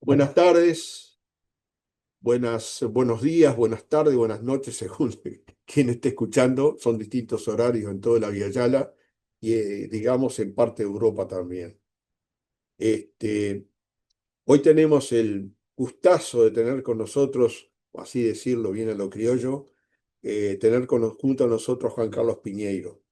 Buenas tardes, buenos días, buenas tardes, buenas noches, según quien esté escuchando. Son distintos horarios en toda la Via Yala y, digamos, en parte de Europa también. Este, Hoy tenemos el gustazo de tener con nosotros, así decirlo bien a lo criollo, junto a nosotros Juan Carlos Piñeiro.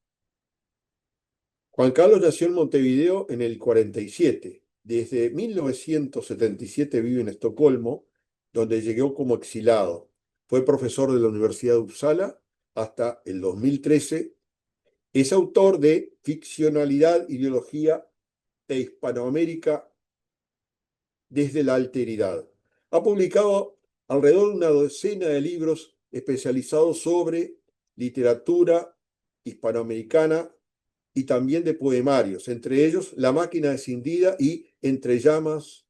Juan Carlos nació en Montevideo en el 47. Desde 1977 vive en Estocolmo, donde llegó como exilado. Fue profesor de la Universidad de Uppsala hasta el 2013. Es autor de Ficcionalidad, Ideología e Hispanoamérica desde la Alteridad. Ha publicado alrededor de una docena de libros especializados sobre literatura hispanoamericana y también de poemarios, entre ellos La máquina descendida y Entre llamas,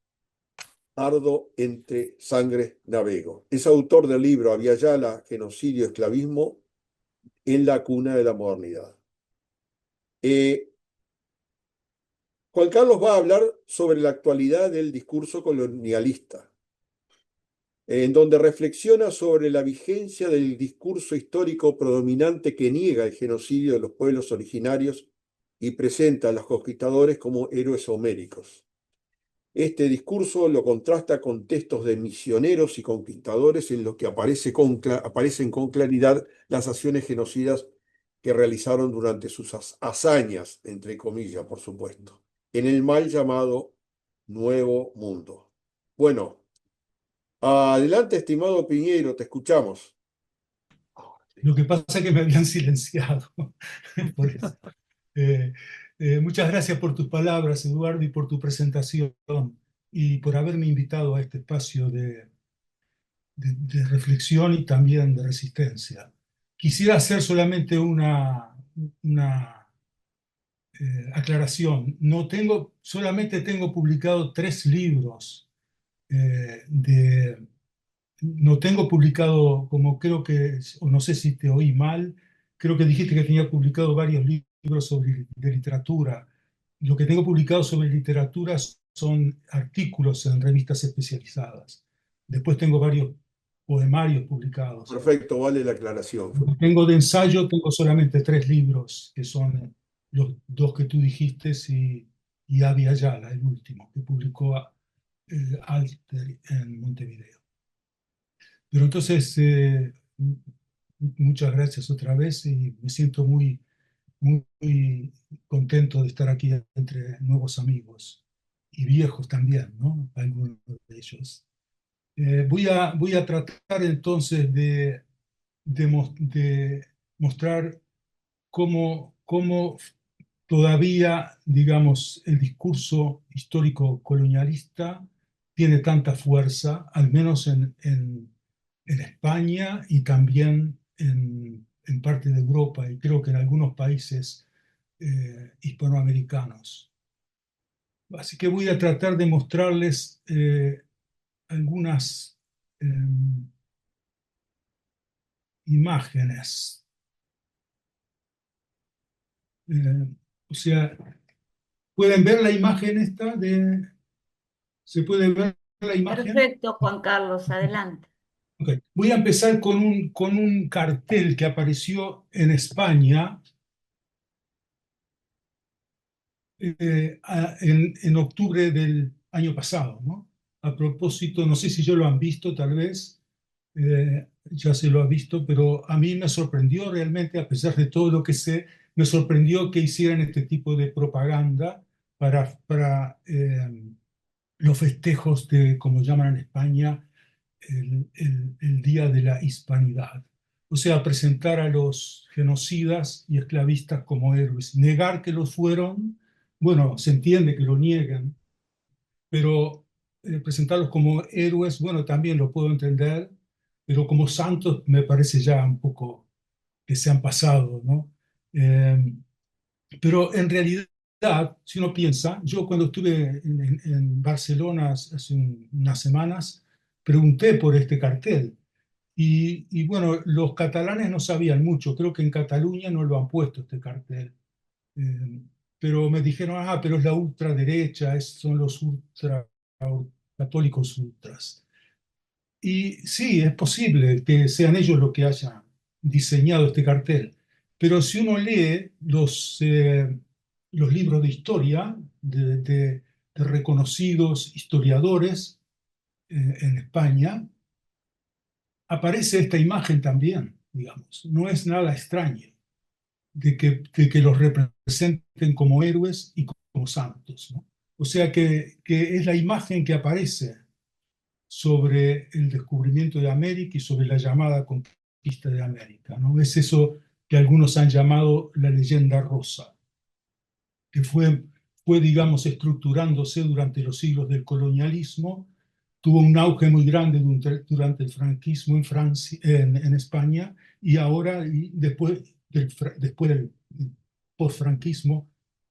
ardo, entre sangre navego. Es autor del libro Aviala, genocidio, esclavismo en la cuna de la modernidad. Eh, Juan Carlos va a hablar sobre la actualidad del discurso colonialista, en donde reflexiona sobre la vigencia del discurso histórico predominante que niega el genocidio de los pueblos originarios y presenta a los conquistadores como héroes homéricos. Este discurso lo contrasta con textos de misioneros y conquistadores en los que aparecen con claridad las acciones genocidas que realizaron durante sus hazañas, entre comillas, por supuesto, en el mal llamado Nuevo Mundo. Bueno, adelante, estimado Piñeiro, te escuchamos. Lo que pasa es que me habían silenciado. Por eso. Eh, Muchas gracias por tus palabras, Eduardo, y por tu presentación y por haberme invitado a este espacio de reflexión y también de resistencia. Quisiera hacer solamente una aclaración. Solamente tengo publicado 3 libros. No tengo publicado, como creo que, o no sé si te oí mal, creo que dijiste que tenía publicado varios libros de literatura. Lo que tengo publicado sobre literatura son artículos en revistas especializadas. Después tengo varios poemarios publicados. Perfecto, vale la aclaración. Lo que tengo de ensayo, tengo solamente 3 libros, que son los 2 que tú dijiste y Abya Yala, el último, que publicó Alter en Montevideo. Pero entonces, muchas gracias otra vez y me siento muy contento de estar aquí entre nuevos amigos y viejos también, ¿no? Algunos de ellos. Voy a tratar entonces de mostrar cómo todavía, digamos, el discurso histórico colonialista tiene tanta fuerza, al menos en España y también en parte de Europa y creo que en algunos países hispanoamericanos. Así que voy a tratar de mostrarles algunas imágenes. Eh, o sea, ¿pueden ver la imagen esta ¿Se puede ver la imagen? Perfecto, Juan Carlos, adelante. Ok. Voy a empezar con un cartel que apareció en España en octubre del año pasado, ¿no? A propósito, no sé si ya lo han visto, tal vez, ya se lo ha visto, pero a mí me sorprendió realmente, a pesar de todo lo que sé, me sorprendió que hicieran este tipo de propaganda para los festejos de, como llaman en España, el Día de la Hispanidad. O sea, presentar a los genocidas y esclavistas como héroes. Negar que los fueron, bueno, se entiende que lo nieguen, pero presentarlos como héroes, bueno, también lo puedo entender, pero como santos me parece ya un poco que se han pasado, ¿no? Eh, pero en realidad, si uno piensa, yo cuando estuve en Barcelona hace unas semanas, pregunté por este cartel. Y bueno, los catalanes no sabían mucho, creo que en Cataluña no lo han puesto este cartel. Eh, pero me dijeron, pero es la ultraderecha, son los ultra católicos ultras. Y sí, es posible que sean ellos los que hayan diseñado este cartel, pero si uno lee los libros de historia de reconocidos historiadores en España, aparece esta imagen también, digamos. No es nada extraño de que los representen como héroes y como santos, ¿no? O sea que es la imagen que aparece sobre el descubrimiento de América y sobre la llamada conquista de América, ¿no? Es eso que algunos han llamado la leyenda rosa, que digamos, estructurándose durante los siglos del colonialismo, tuvo un auge muy grande durante el franquismo en Francia, en España, y ahora, y después del postfranquismo,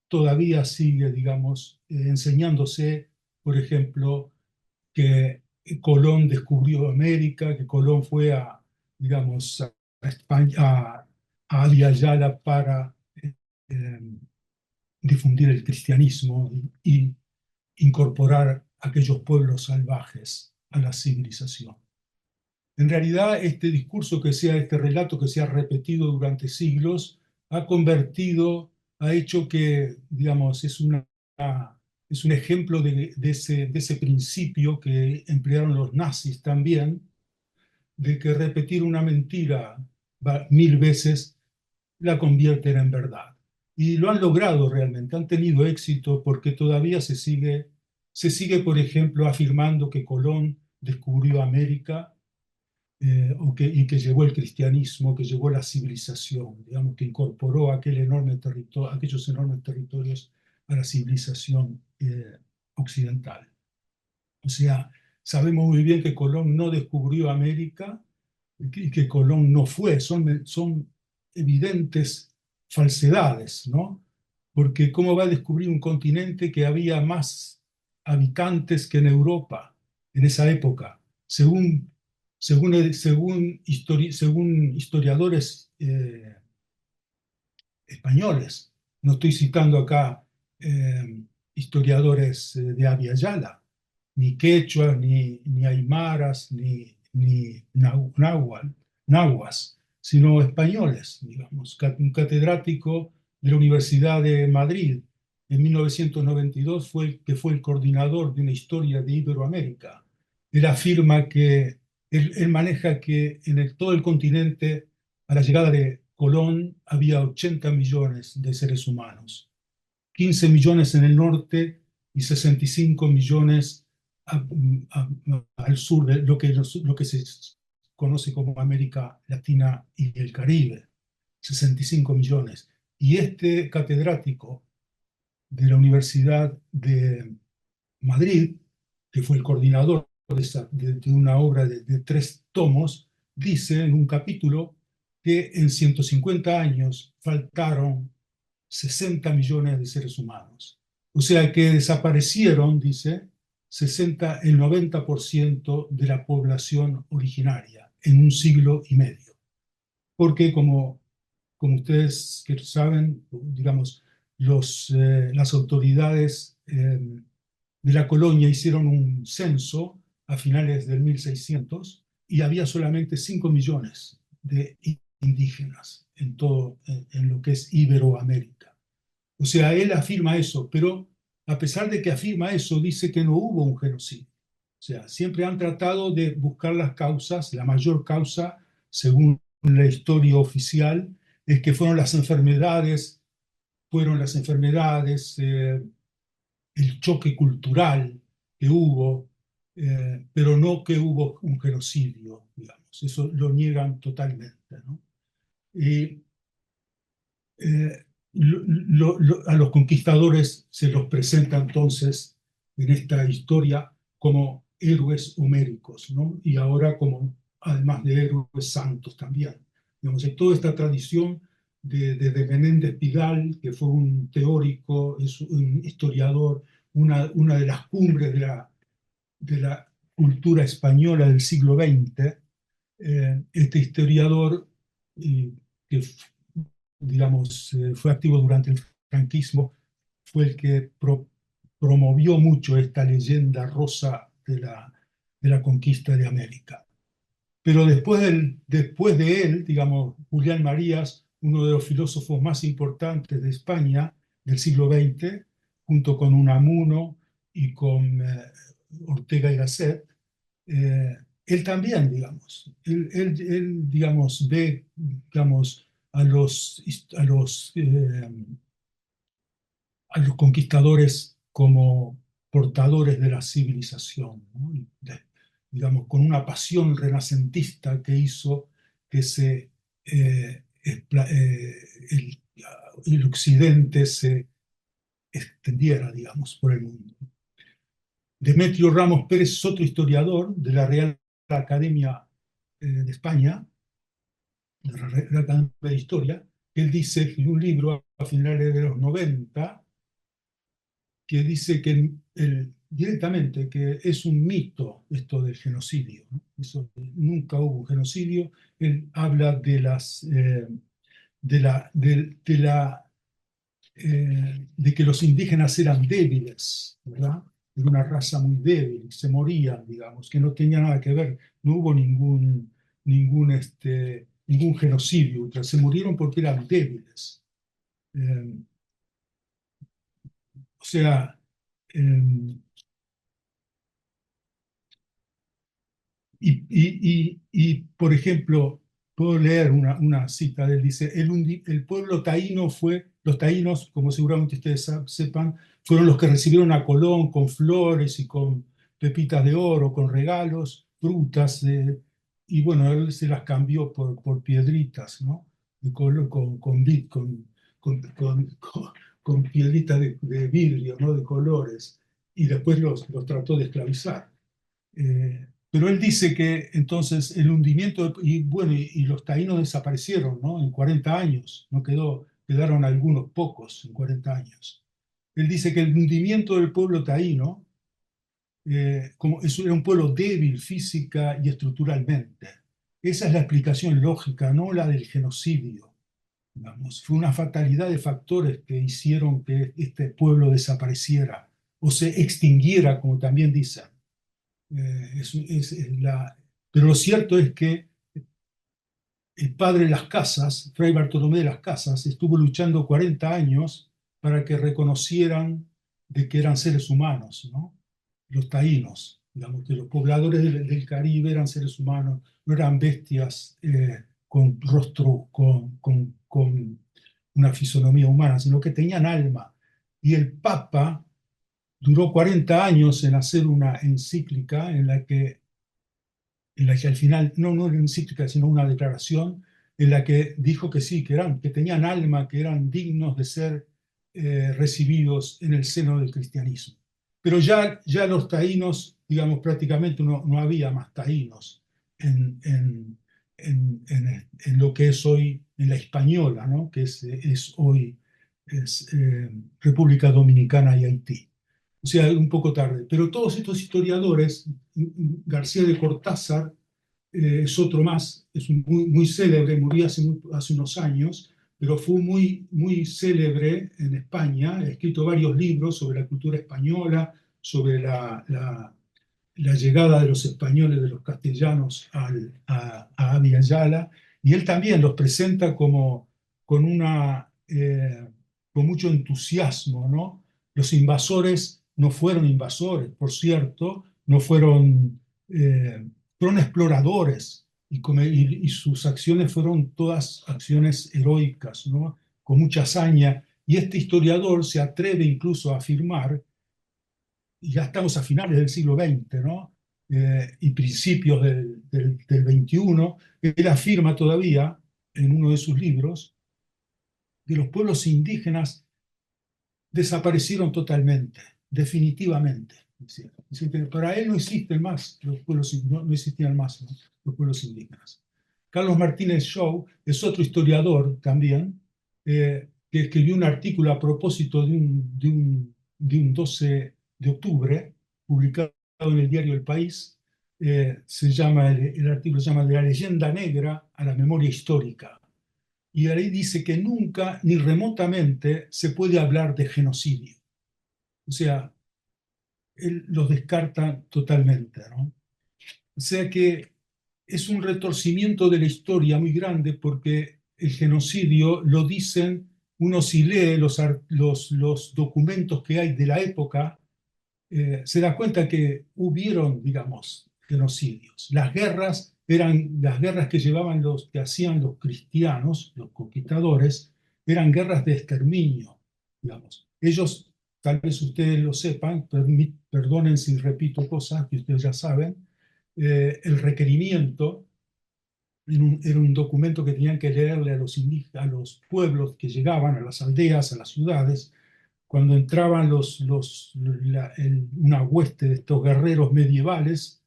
todavía sigue, digamos, enseñándose, por ejemplo, que Colón descubrió América, que Colón fue digamos, a España, a Abya Yala para eh, difundir el cristianismo y incorporar aquellos pueblos salvajes a la civilización. En realidad, este relato que se ha repetido durante siglos, ha hecho que, digamos, es un ejemplo de ese principio que emplearon los nazis también, de que repetir una mentira 1000 veces la convierten en verdad. Y lo han logrado realmente, han tenido éxito porque todavía se sigue, por ejemplo, afirmando que Colón descubrió América, y que llevó el cristianismo, que llevó la civilización, digamos, que incorporó aquellos enormes territorios a la civilización occidental. O sea, sabemos muy bien que Colón no descubrió América y que Colón no fue. Son evidentes falsedades, ¿no? Porque ¿cómo va a descubrir un continente que había más habitantes que en Europa en esa época? Según historiadores españoles, no estoy citando acá historiadores de Abya Yala, ni quechuas, ni aymaras, ni nahuas, sino españoles, digamos. Un catedrático de la Universidad de Madrid en 1992 que fue el coordinador de una historia de Iberoamérica. Él afirma que, él maneja que en todo el continente, a la llegada de Colón, había 80 millones de seres humanos, 15 millones en el norte y 65 millones al sur de lo que se conoce como América Latina y el Caribe, 65 millones. Y este catedrático de la Universidad de Madrid, que fue el coordinador de una obra de 3 tomos, dice en un capítulo que en 150 años faltaron 60 millones de seres humanos. O sea que desaparecieron, dice, el 90% de la población originaria en un siglo y medio. Porque como ustedes que saben, digamos, las autoridades de la colonia hicieron un censo a finales del 1600 y había solamente 5 millones de indígenas en lo que es Iberoamérica. O sea, él afirma eso, pero a pesar de que afirma eso, dice que no hubo un genocidio. O sea, siempre han tratado de buscar las causas. La mayor causa, según la historia oficial, es que fueron las enfermedades, el choque cultural que hubo, pero no que hubo un genocidio, digamos. Eso lo niegan totalmente, ¿no? Y eh, a los conquistadores se los presenta entonces en esta historia como héroes homéricos, ¿no? Y ahora además de héroes santos también. Digamos, en toda esta tradición de Menéndez Pidal, que fue un teórico, es un historiador, una de las cumbres de la cultura española del siglo XX, este historiador, que digamos, fue activo durante el franquismo, fue el que promovió mucho esta leyenda rosa de la conquista de América. Pero después de él, digamos, Julián Marías, uno de los filósofos más importantes de España del siglo XX, junto con Unamuno y con Ortega y Gasset, él también, digamos, él, digamos, ve, digamos, a los conquistadores como portadores de la civilización, ¿no? Digamos, con una pasión renacentista que hizo que el, el occidente se extendiera, digamos, por el mundo. Demetrio Ramos Pérez es otro historiador de la Real Academia de España, de la Real Academia de Historia. Él dice en un libro a finales de los 90 que dice que directamente que es un mito esto del genocidio, ¿no? Eso, nunca hubo un genocidio. Él habla de que los indígenas eran débiles, ¿verdad? Era una raza muy débil, se morían, digamos, que no tenía nada que ver, no hubo ningún genocidio, se murieron porque eran débiles. O sea, eh, por ejemplo, puedo leer una cita de él, dice, el pueblo taíno los taínos, como seguramente ustedes sepan, fueron los que recibieron a Colón con flores y con pepitas de oro, con regalos, frutas, y bueno, él se las cambió por piedritas, ¿no? Con piedritas de vidrio, ¿no? De colores, y después los trató de esclavizar. Pero él dice que entonces el hundimiento, y bueno, y los taínos desaparecieron, ¿no? En 40 años, no quedaron algunos pocos en 40 años. Él dice que el hundimiento del pueblo taíno, como eso era un pueblo débil física y estructuralmente. Esa es la explicación lógica, no la del genocidio. Digamos. Fue una fatalidad de factores que hicieron que este pueblo desapareciera o se extinguiera, como también dicen. Pero lo cierto es que el padre de las Casas, Fray Bartolomé de las Casas, estuvo luchando 40 años para que reconocieran de que eran seres humanos, ¿no? Los taínos, digamos que los pobladores del Caribe eran seres humanos, no eran bestias con rostro, con una fisonomía humana, sino que tenían alma. Y el Papa duró 40 años en hacer una encíclica en la que al final, no una encíclica, sino una declaración, en la que dijo que sí, que tenían alma, que eran dignos de ser recibidos en el seno del cristianismo. Pero ya los taínos, digamos, prácticamente no había más taínos en, en lo que es hoy, en la Española, ¿no? Que es hoy República Dominicana y Haití. O sea, un poco tarde. Pero todos estos historiadores, García de Cortázar es otro más, es muy célebre, murió hace unos años, pero fue muy célebre en España, ha escrito varios libros sobre la cultura española, sobre la llegada de los españoles, de los castellanos a Abya Yala, y él también los presenta como con mucho entusiasmo, ¿no? Los invasores no fueron invasores, por cierto, no fueron exploradores y sus acciones fueron todas acciones heroicas, ¿no? Con mucha hazaña. Y este historiador se atreve incluso a afirmar, y ya estamos a finales del siglo XX, ¿no? Y principios del XXI, él afirma todavía en uno de sus libros que los pueblos indígenas desaparecieron totalmente, definitivamente. Para él no existen más los pueblos, no existían más, ¿no? Los pueblos indígenas. Carlos Martínez Shaw es otro historiador también, que escribió un artículo a propósito de un 12 de octubre, publicado en el diario El País. El artículo se llama De la leyenda negra a la memoria histórica. Y ahí dice que nunca, ni remotamente, se puede hablar de genocidio. O sea, él los descarta totalmente, ¿no? O sea que es un retorcimiento de la historia muy grande porque el genocidio lo dicen, uno si lee los documentos que hay de la época, se da cuenta que hubieron, digamos, genocidios. Las guerras eran las guerras que llevaban que hacían los cristianos, los conquistadores, eran guerras de exterminio, digamos. Ellos, tal vez ustedes lo sepan, perdonen si repito cosas que ustedes ya saben, el requerimiento era un documento que tenían que leerle a los indígenas, a los pueblos que llegaban, a las aldeas, a las ciudades, cuando entraban una hueste de estos guerreros medievales,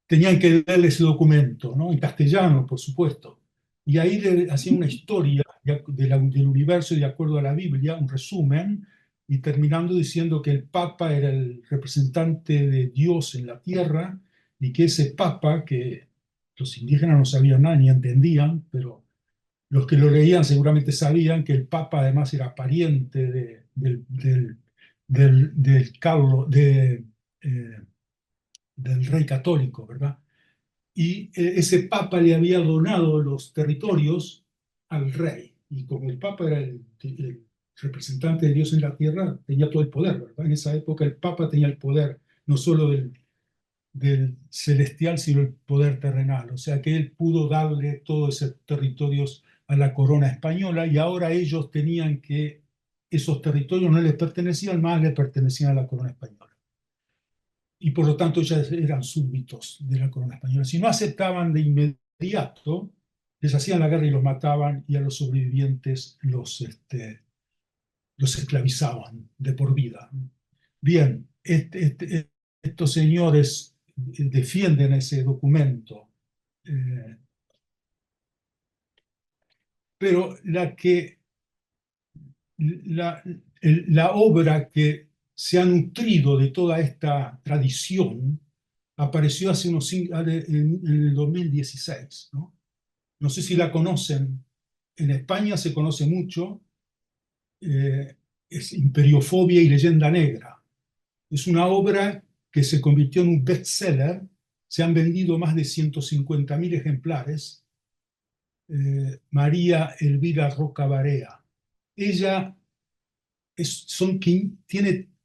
tenían que leerle ese documento, ¿no? En castellano, por supuesto. Y ahí le hacían una historia del universo de acuerdo a la Biblia, un resumen, y terminando diciendo que el Papa era el representante de Dios en la tierra y que ese Papa, que los indígenas no sabían nada ni entendían, pero los que lo leían seguramente sabían que el Papa además era pariente eh, del rey católico, ¿verdad? Y ese Papa le había donado los territorios al rey. Y como el Papa era el representante de Dios en la tierra, tenía todo el poder, ¿verdad? En esa época el Papa tenía el poder no solo del celestial, sino el poder terrenal. O sea que él pudo darle todos esos territorios a la corona española y ahora ellos tenían que, esos territorios no les pertenecían más, le pertenecían a la corona española. Y por lo tanto ya eran súbditos de la corona española. Si no aceptaban de inmediato, les hacían la guerra y los mataban y a los sobrevivientes los esclavizaban de por vida. Bien, estos señores defienden ese documento, pero la obra que se ha nutrido de toda esta tradición apareció hace en el 2016, ¿no? No sé si la conocen. En España se conoce mucho, es Imperiofobia y Leyenda Negra. Es una obra que se convirtió en un bestseller, se han vendido más de 150.000 ejemplares. María Elvira Roca Barea. Ella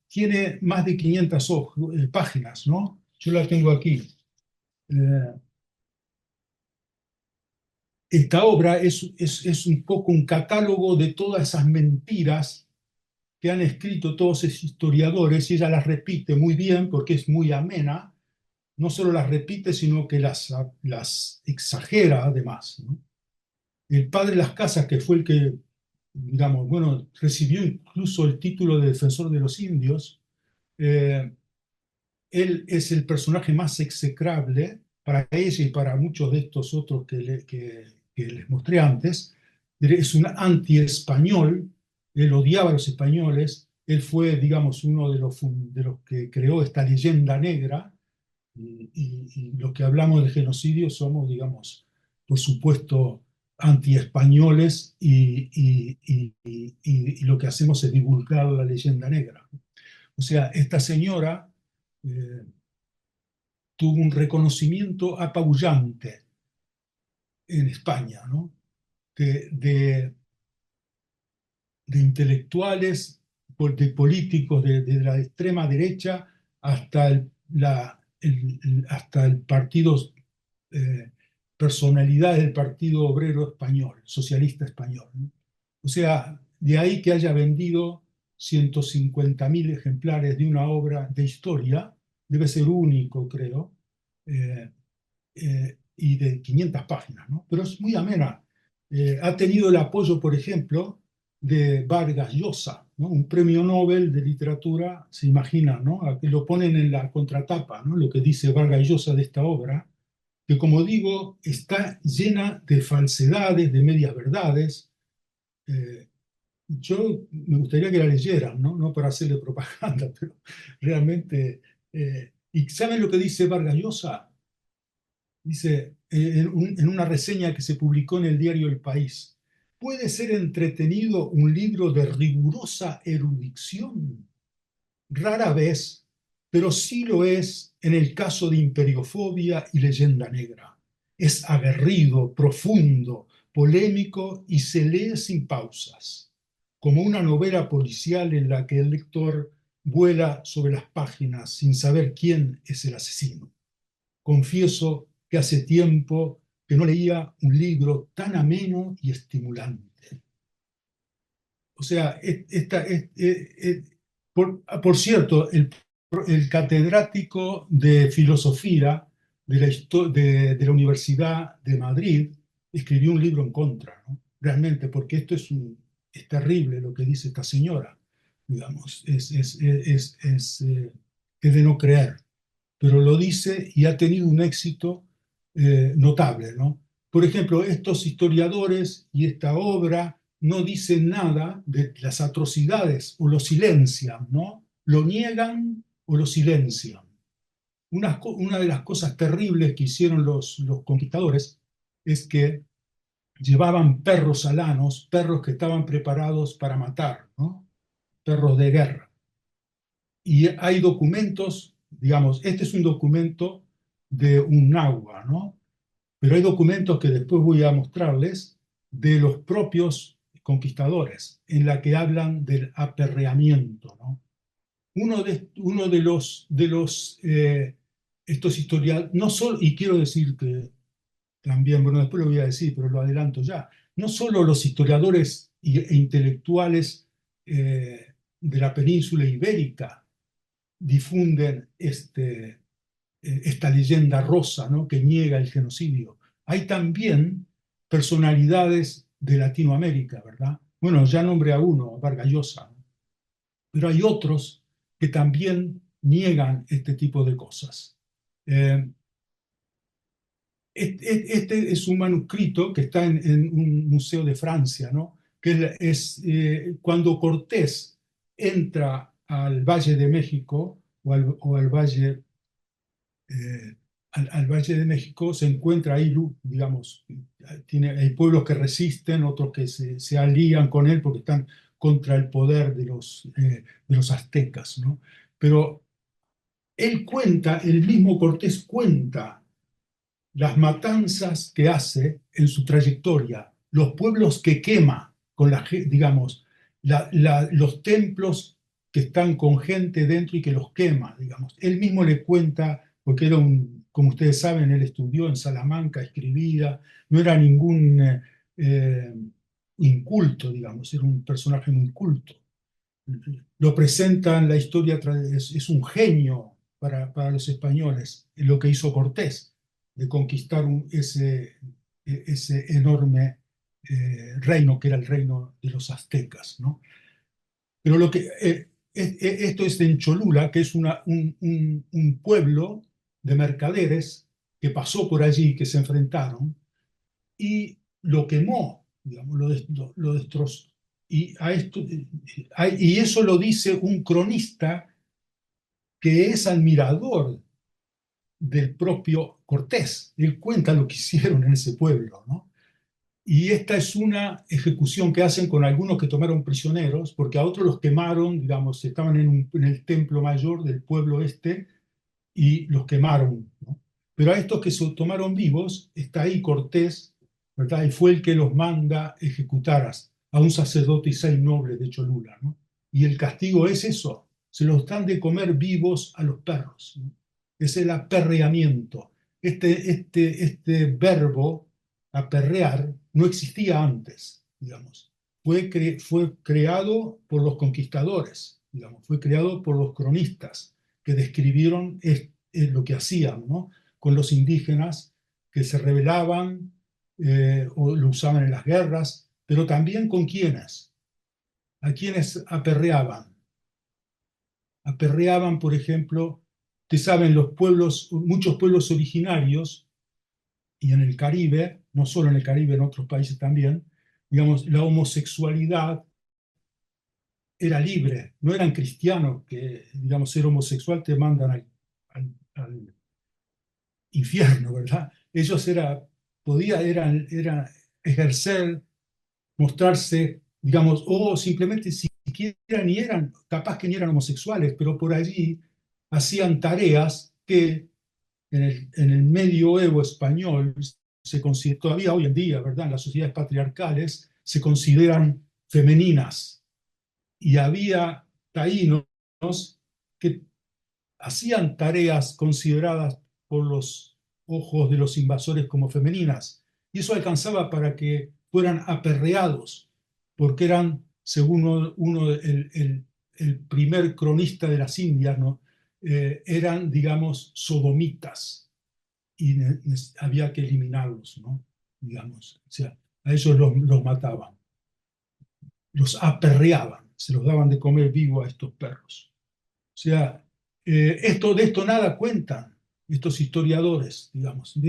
tiene más de 500 páginas, ¿no? Yo la tengo aquí. Esta obra es un poco un catálogo de todas esas mentiras que han escrito todos esos historiadores y ella las repite muy bien porque es muy amena. No solo las repite, sino que las exagera además, ¿no? El padre Las Casas, que fue el que, digamos, bueno, recibió incluso el título de defensor de los indios, eh, él es el personaje más execrable para ella y para muchos de estos otros que les mostré antes. Es un anti-español, él odiaba a los españoles, él fue, digamos, uno de los que creó esta leyenda negra, y los que hablamos del genocidio somos, digamos, por supuesto, anti-españoles y lo que hacemos es divulgar la leyenda negra. O sea, esta señora eh, tuvo un reconocimiento apabullante en España, ¿no? De intelectuales, de políticos de la extrema derecha hasta hasta el partido, eh, personalidades del Partido Obrero Español, socialista español, ¿no? O sea, de ahí que haya vendido 150.000 ejemplares de una obra de historia, debe ser único, creo, eh, y de 500 páginas, ¿no? Pero es muy amena. Ha tenido el apoyo, por ejemplo, de Vargas Llosa, ¿no? Un premio Nobel de literatura, se imaginan, ¿no? Que lo ponen en la contratapa, ¿no? Lo que dice Vargas Llosa de esta obra, que como digo, está llena de falsedades, de medias verdades. Eh, yo me gustaría que la leyeran, ¿no? No para hacerle propaganda, pero realmente... ¿y saben lo que dice Vargas Llosa? Dice en una reseña que se publicó en el diario El País: ¿puede ser entretenido un libro de rigurosa erudición? rara vez, pero sí lo es en el caso de Imperiofobia y Leyenda Negra. Es aguerrido, profundo, polémico y se lee sin pausas, como una novela policial en la que el lector vuela sobre las páginas sin saber quién es el asesino. Confieso que hace tiempo que no leía un libro tan ameno y estimulante. O sea, por cierto, el catedrático de filosofía de la Universidad de Madrid escribió un libro en contra, ¿no? Realmente, porque esto es terrible lo que dice esta señora, digamos, es de no creer, pero lo dice y ha tenido un éxito notable, ¿no? Por ejemplo, estos historiadores y esta obra no dicen nada de las atrocidades o lo silencian, ¿no? Lo niegan o lo silencian. Una de las cosas terribles que hicieron los conquistadores es que llevaban perros alanos, perros que estaban preparados para matar, ¿no? Perros de guerra. Y hay documentos, digamos, este es un documento de un nahua, ¿no? Pero hay documentos que después voy a mostrarles de los propios conquistadores, en la que hablan del aperreamiento, ¿no? Uno estos historiadores, no solo, y quiero decir que también, bueno, después lo voy a decir, pero lo adelanto ya, no solo los historiadores e intelectuales de la península ibérica difunden esta leyenda rosa, ¿no? Que niega el genocidio. Hay también personalidades de Latinoamérica, ¿verdad? Bueno, ya nombré a uno, a Vargas Llosa, ¿no? Pero hay otros que también niegan este tipo de cosas. Eh, este es un manuscrito que está en un museo de Francia, ¿no? Que cuando Cortés entra al Valle de México o al Valle al Valle de México, se encuentra ahí, digamos, hay pueblos que resisten, otros que se alían con él porque están contra el poder de los aztecas, ¿no? Pero él cuenta, el mismo Cortés cuenta las matanzas que hace en su trayectoria, los pueblos que quema con digamos, los templos que están con gente dentro y que los quema, digamos. Él mismo le cuenta, porque era como ustedes saben, él estudió en Salamanca, escribía, no era ningún inculto, digamos, era un personaje muy culto. Lo presenta en la historia, es un genio para los españoles, en lo que hizo Cortés, de conquistar ese enorme reino que era el reino de los aztecas, ¿no? Pero esto es en Cholula, que es un pueblo de mercaderes que pasó por allí, que se enfrentaron, y lo quemó, digamos, lo destrozó. Y eso lo dice un cronista que es admirador del propio Cortés. Él cuenta lo que hicieron en ese pueblo, ¿no? Y esta es una ejecución que hacen con algunos que tomaron prisioneros, porque a otros los quemaron, digamos, estaban en el templo mayor del pueblo este y los quemaron, ¿no? Pero a estos que se tomaron vivos, está ahí Cortés, ¿verdad? Y fue el que los manda ejecutar a un sacerdote y 6 nobles de Cholula, ¿no? Y el castigo es eso, se los dan de comer vivos a los perros, ¿no? Es el aperreamiento. Este verbo, aperrear, no existía antes, digamos. Fue creado por los conquistadores, digamos, fue creado por los cronistas que describieron lo que hacían, ¿no? Con los indígenas que se rebelaban o lo usaban en las guerras, pero también con quienes, a quienes aperreaban. Aperreaban, por ejemplo, ustedes saben, muchos pueblos originarios y en el Caribe, no solo en el Caribe, en otros países también, digamos, la homosexualidad era libre, no eran cristianos que, digamos, ser homosexual te mandan al infierno, ¿verdad? Ellos era ejercer, mostrarse, digamos, o simplemente si siquiera ni eran, capaz que ni eran homosexuales, pero por allí hacían tareas que en el medioevo español todavía hoy en día, ¿verdad? En las sociedades patriarcales se consideran femeninas. Y había taínos que hacían tareas consideradas por los ojos de los invasores como femeninas. Y eso alcanzaba para que fueran aperreados, porque eran, según el primer cronista de las Indias, ¿no? Eran, digamos, sodomitas y había que eliminarlos, ¿no? Digamos, o sea, a ellos los mataban, los aperreaban, se los daban de comer vivo a estos perros. O sea, de esto nada cuentan estos historiadores, digamos.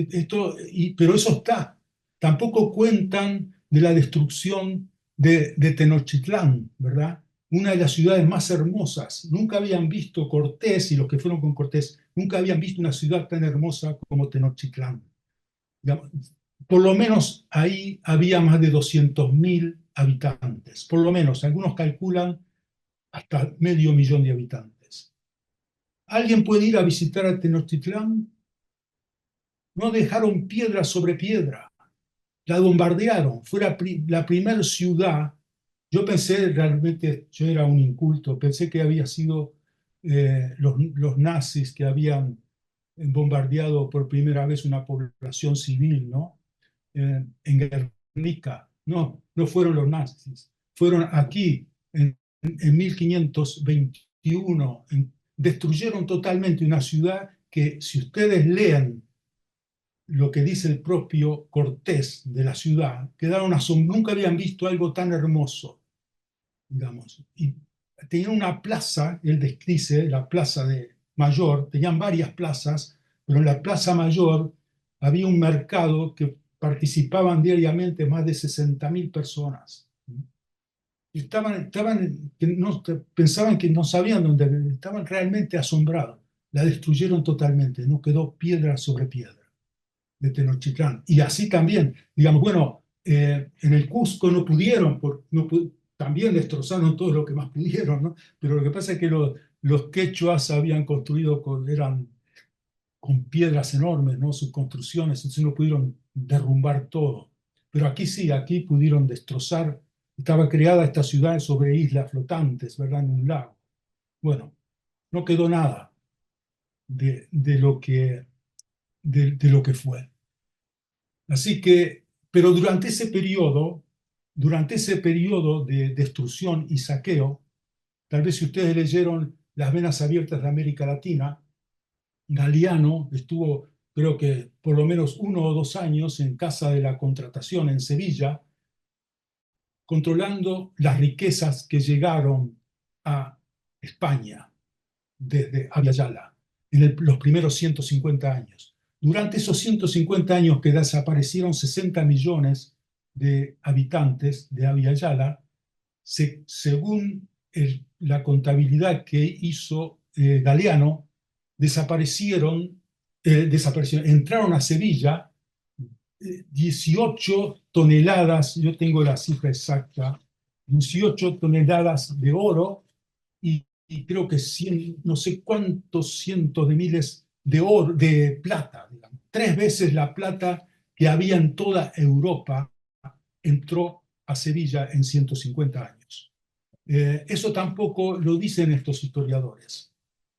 Pero eso está. Tampoco cuentan de la destrucción de Tenochtitlán, ¿verdad? Una de las ciudades más hermosas. Nunca habían visto Cortés, y los que fueron con Cortés, nunca habían visto una ciudad tan hermosa como Tenochtitlán. Digamos, por lo menos ahí había más de 200.000 habitantes. Por lo menos, algunos calculan hasta 500.000 de habitantes. ¿Alguien puede ir a visitar a Tenochtitlán? No dejaron piedra sobre piedra, la bombardearon, fue la primera ciudad. Yo pensé realmente, yo era un inculto, pensé que había sido los nazis que habían bombardeado por primera vez una población civil, ¿no? En Guernica. No, no fueron los nazis, fueron aquí en 1521, destruyeron totalmente una ciudad que, si ustedes leen lo que dice el propio Cortés de la ciudad, quedaron asombrados, nunca habían visto algo tan hermoso, digamos. Y tenían una plaza, él dice, la plaza de Mayor, tenían varias plazas, pero en la plaza Mayor había un mercado que participaban diariamente más de 60.000 personas. Y que no, pensaban que no sabían dónde, estaban realmente asombrados. La destruyeron totalmente, no quedó piedra sobre piedra de Tenochtitlán. Y así también, digamos, bueno, en el Cusco no pudieron, también destrozaron todo lo que más pudieron, ¿no? Pero lo que pasa es que los quechuas habían construido, eran con piedras enormes, ¿no? Sus construcciones, entonces no pudieron derrumbar todo. Pero aquí sí, aquí pudieron destrozar. Estaba creada esta ciudad sobre islas flotantes, ¿verdad? En un lago. Bueno, no quedó nada de lo que fue. Así que, pero durante ese periodo de destrucción y saqueo, tal vez si ustedes leyeron Las Venas Abiertas de América Latina, Galiano estuvo, creo que por lo menos 1 o 2 años en Casa de la Contratación en Sevilla, controlando las riquezas que llegaron a España desde Abya Yala en los primeros 150 años. Durante esos 150 años que desaparecieron 60 millones de habitantes de Abya Yala, según la contabilidad que hizo Galeano, entraron a Sevilla 18 toneladas, yo tengo la cifra exacta, 18 toneladas de oro y creo que no sé cuántos cientos de miles de plata, digamos. 3 veces la plata que había en toda Europa entró a Sevilla en 150 años. Eso tampoco lo dicen estos historiadores,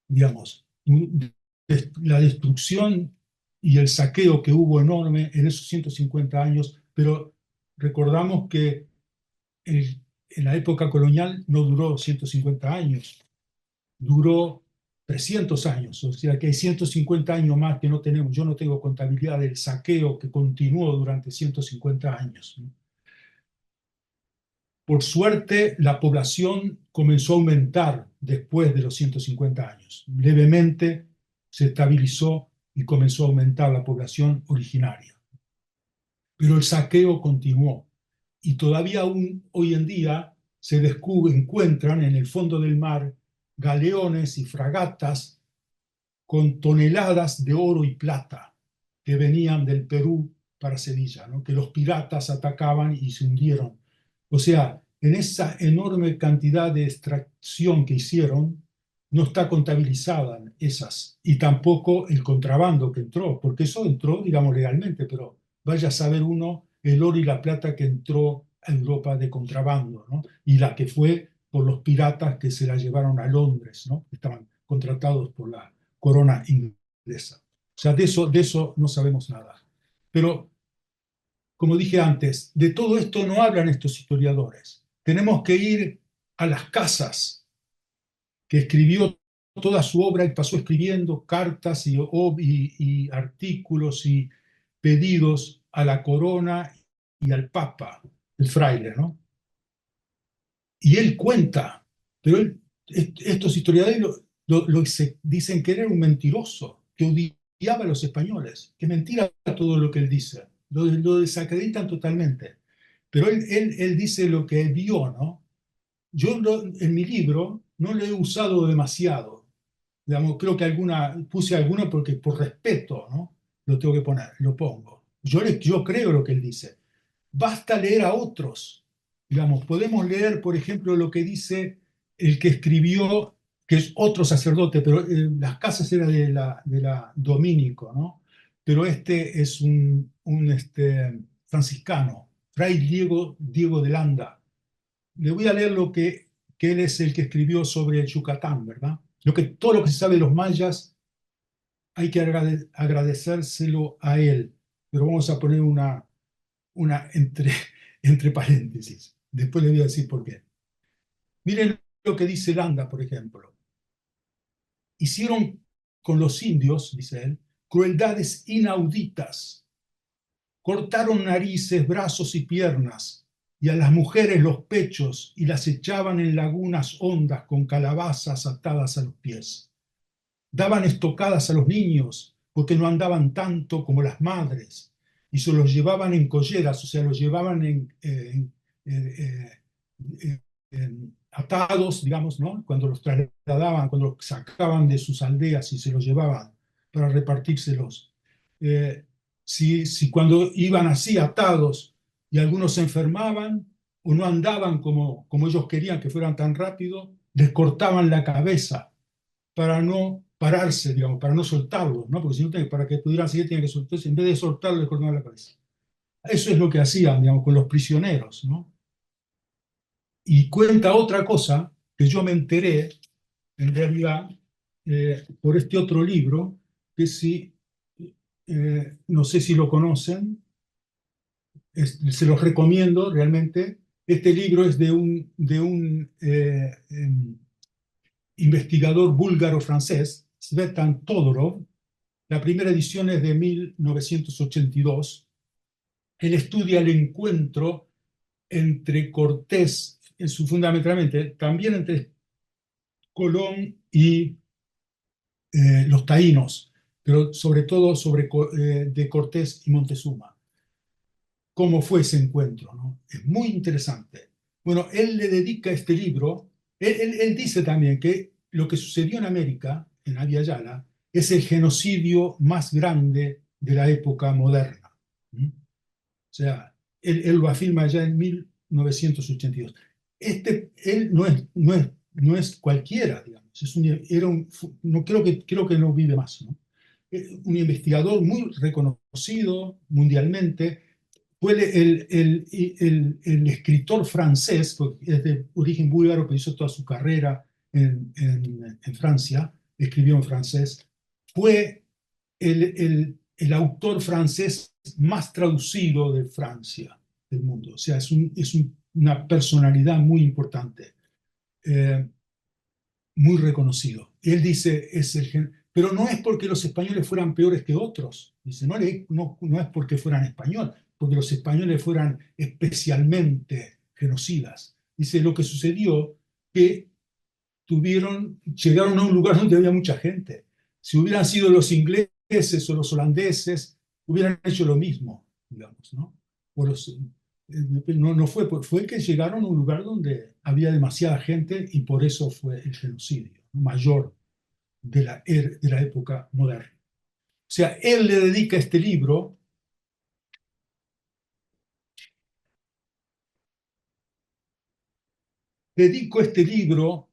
digamos. La destrucción y el saqueo que hubo enorme en esos 150 años, pero recordamos que en la época colonial no duró 150 años, duró 300 años, o sea que hay 150 años más que no tenemos. Yo no tengo contabilidad del saqueo que continuó durante 150 años. Por suerte, la población comenzó a aumentar después de los 150 años. Levemente se estabilizó y comenzó a aumentar la población originaria. Pero el saqueo continuó y todavía aún hoy en día encuentran en el fondo del mar galeones y fragatas con toneladas de oro y plata que venían del Perú para Sevilla, ¿no? Que los piratas atacaban y se hundieron. O sea, en esa enorme cantidad de extracción que hicieron, no está contabilizada esas, y tampoco el contrabando que entró, porque eso entró, digamos, legalmente, pero vaya a saber uno el oro y la plata que entró a Europa de contrabando, ¿no? Y la que fue por los piratas que se la llevaron a Londres, ¿no? Estaban contratados por la corona inglesa. O sea, de eso no sabemos nada. Pero, como dije antes, de todo esto no hablan estos historiadores. Tenemos que ir a las casas que escribió toda su obra y pasó escribiendo cartas y artículos y pedidos a la corona y al papa, el fraile, ¿no? Y él cuenta, pero estos historiadores dicen que era un mentiroso, que odiaba a los españoles, que mentira todo lo que él dice, lo desacreditan totalmente. Pero él dice lo que vio, ¿no? En mi libro no lo he usado demasiado. Digamos, creo que puse alguna porque por respeto, ¿no? Lo tengo que poner, lo pongo. Yo creo lo que él dice. Basta leer a otros. Digamos, podemos leer, por ejemplo, lo que dice el que escribió, que es otro sacerdote, pero las casas eran de la Domínico, ¿no? Pero este es un franciscano, Fray Diego de Landa. Le voy a leer que él es el que escribió sobre Yucatán, ¿verdad? Todo lo que se sabe de los mayas hay que agradecérselo a él, pero vamos a poner una entre paréntesis. Después le voy a decir por qué. Miren lo que dice Landa, por ejemplo. Hicieron con los indios, dice él, crueldades inauditas. Cortaron narices, brazos y piernas, y a las mujeres los pechos, y las echaban en lagunas hondas con calabazas atadas a los pies. Daban estocadas a los niños, porque no andaban tanto como las madres, y se los llevaban en colleras, o sea, los llevaban eh, atados, digamos, ¿no? Cuando los trasladaban, cuando los sacaban de sus aldeas y se los llevaban para repartírselos. Eh, si cuando iban así atados y algunos se enfermaban o no andaban como ellos querían que fueran tan rápido, les cortaban la cabeza para no pararse, digamos, para no soltarlos, ¿no? Porque si no, para que pudieran seguir, tenían que soltarse. En vez de soltarlos, les cortaban la cabeza. Eso es lo que hacían, digamos, con los prisioneros, ¿no? Y cuenta otra cosa que yo me enteré, en realidad, por este otro libro, que si, no sé si lo conocen, se los recomiendo realmente. Este libro es de un investigador búlgaro-francés, Svetan Todorov. La primera edición es de 1982. Él estudia el encuentro entre Cortés, fundamentalmente, también entre Colón y los taínos, pero sobre todo de Cortés y Montezuma. ¿Cómo fue ese encuentro? ¿No? Es muy interesante. Bueno, él le dedica este libro. Él dice también que lo que sucedió en América, en Abya Yala, es el genocidio más grande de la época moderna. ¿Mm? O sea, él lo afirma ya en 1982. Él no es cualquiera, digamos. No, creo que no vive más, ¿no? Un investigador muy reconocido mundialmente. Fue el escritor francés, porque es de origen búlgaro, pero hizo toda su carrera en Francia, escribió en francés. Fue el autor francés más traducido de Francia, del mundo. O sea, una personalidad muy importante, eh, muy reconocido. Y él dice, pero no es porque los españoles fueran peores que otros. Dice, no es porque fueran españoles, porque los españoles fueran especialmente genocidas. Dice, lo que sucedió que llegaron a un lugar donde había mucha gente. Si hubieran sido los ingleses o los holandeses, hubieran hecho lo mismo, digamos, ¿no? No fue que llegaron a un lugar donde había demasiada gente y por eso fue el genocidio mayor de la época moderna. O sea, él le dedica este libro dedico este libro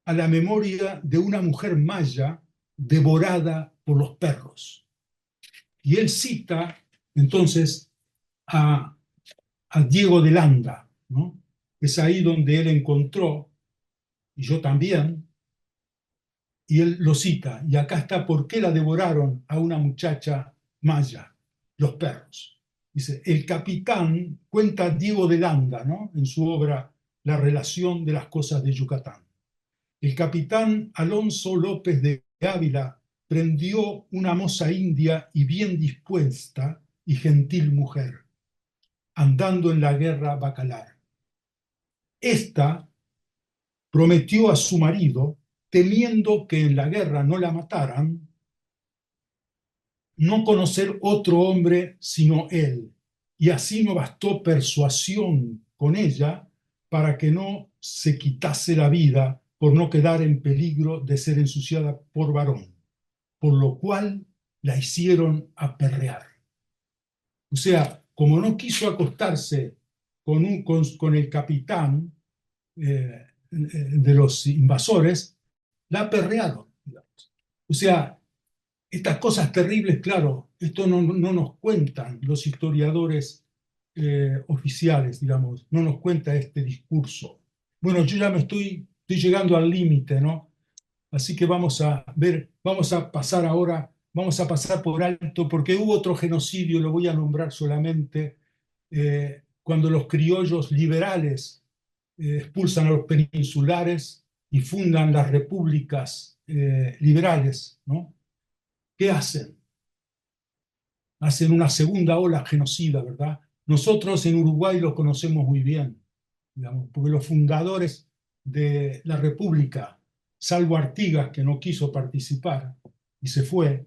a la memoria de una mujer maya devorada por los perros. Y él cita entonces a, a Diego de Landa, ¿no? Es ahí donde él encontró, y yo también, y él lo cita, y acá está por qué la devoraron a una muchacha maya, los perros. Dice, el capitán, cuenta Diego de Landa, ¿no? En su obra La relación de las cosas de Yucatán. El capitán Alonso López de Ávila prendió una moza india y bien dispuesta y gentil mujer, andando en la guerra bacalar. Esta prometió a su marido, temiendo que en la guerra no la mataran, no conocer otro hombre sino él, y así no bastó persuasión con ella para que no se quitase la vida por no quedar en peligro de ser ensuciada por varón, por lo cual la hicieron aperrear. O sea, como no quiso acostarse con el capitán de los invasores, la aperrearon, digamos. O sea, estas cosas terribles, claro, esto no nos cuentan los historiadores oficiales, digamos, no nos cuenta este discurso. Bueno, yo ya estoy llegando al límite, ¿no? Así que vamos a ver, vamos a pasar ahora, vamos a pasar por alto, porque hubo otro genocidio, lo voy a nombrar solamente, cuando los criollos liberales expulsan a los peninsulares y fundan las repúblicas liberales, ¿no? ¿Qué hacen? Hacen una segunda ola genocida, ¿verdad? Nosotros en Uruguay lo conocemos muy bien, digamos, porque los fundadores de la República, salvo Artigas, que no quiso participar y se fue,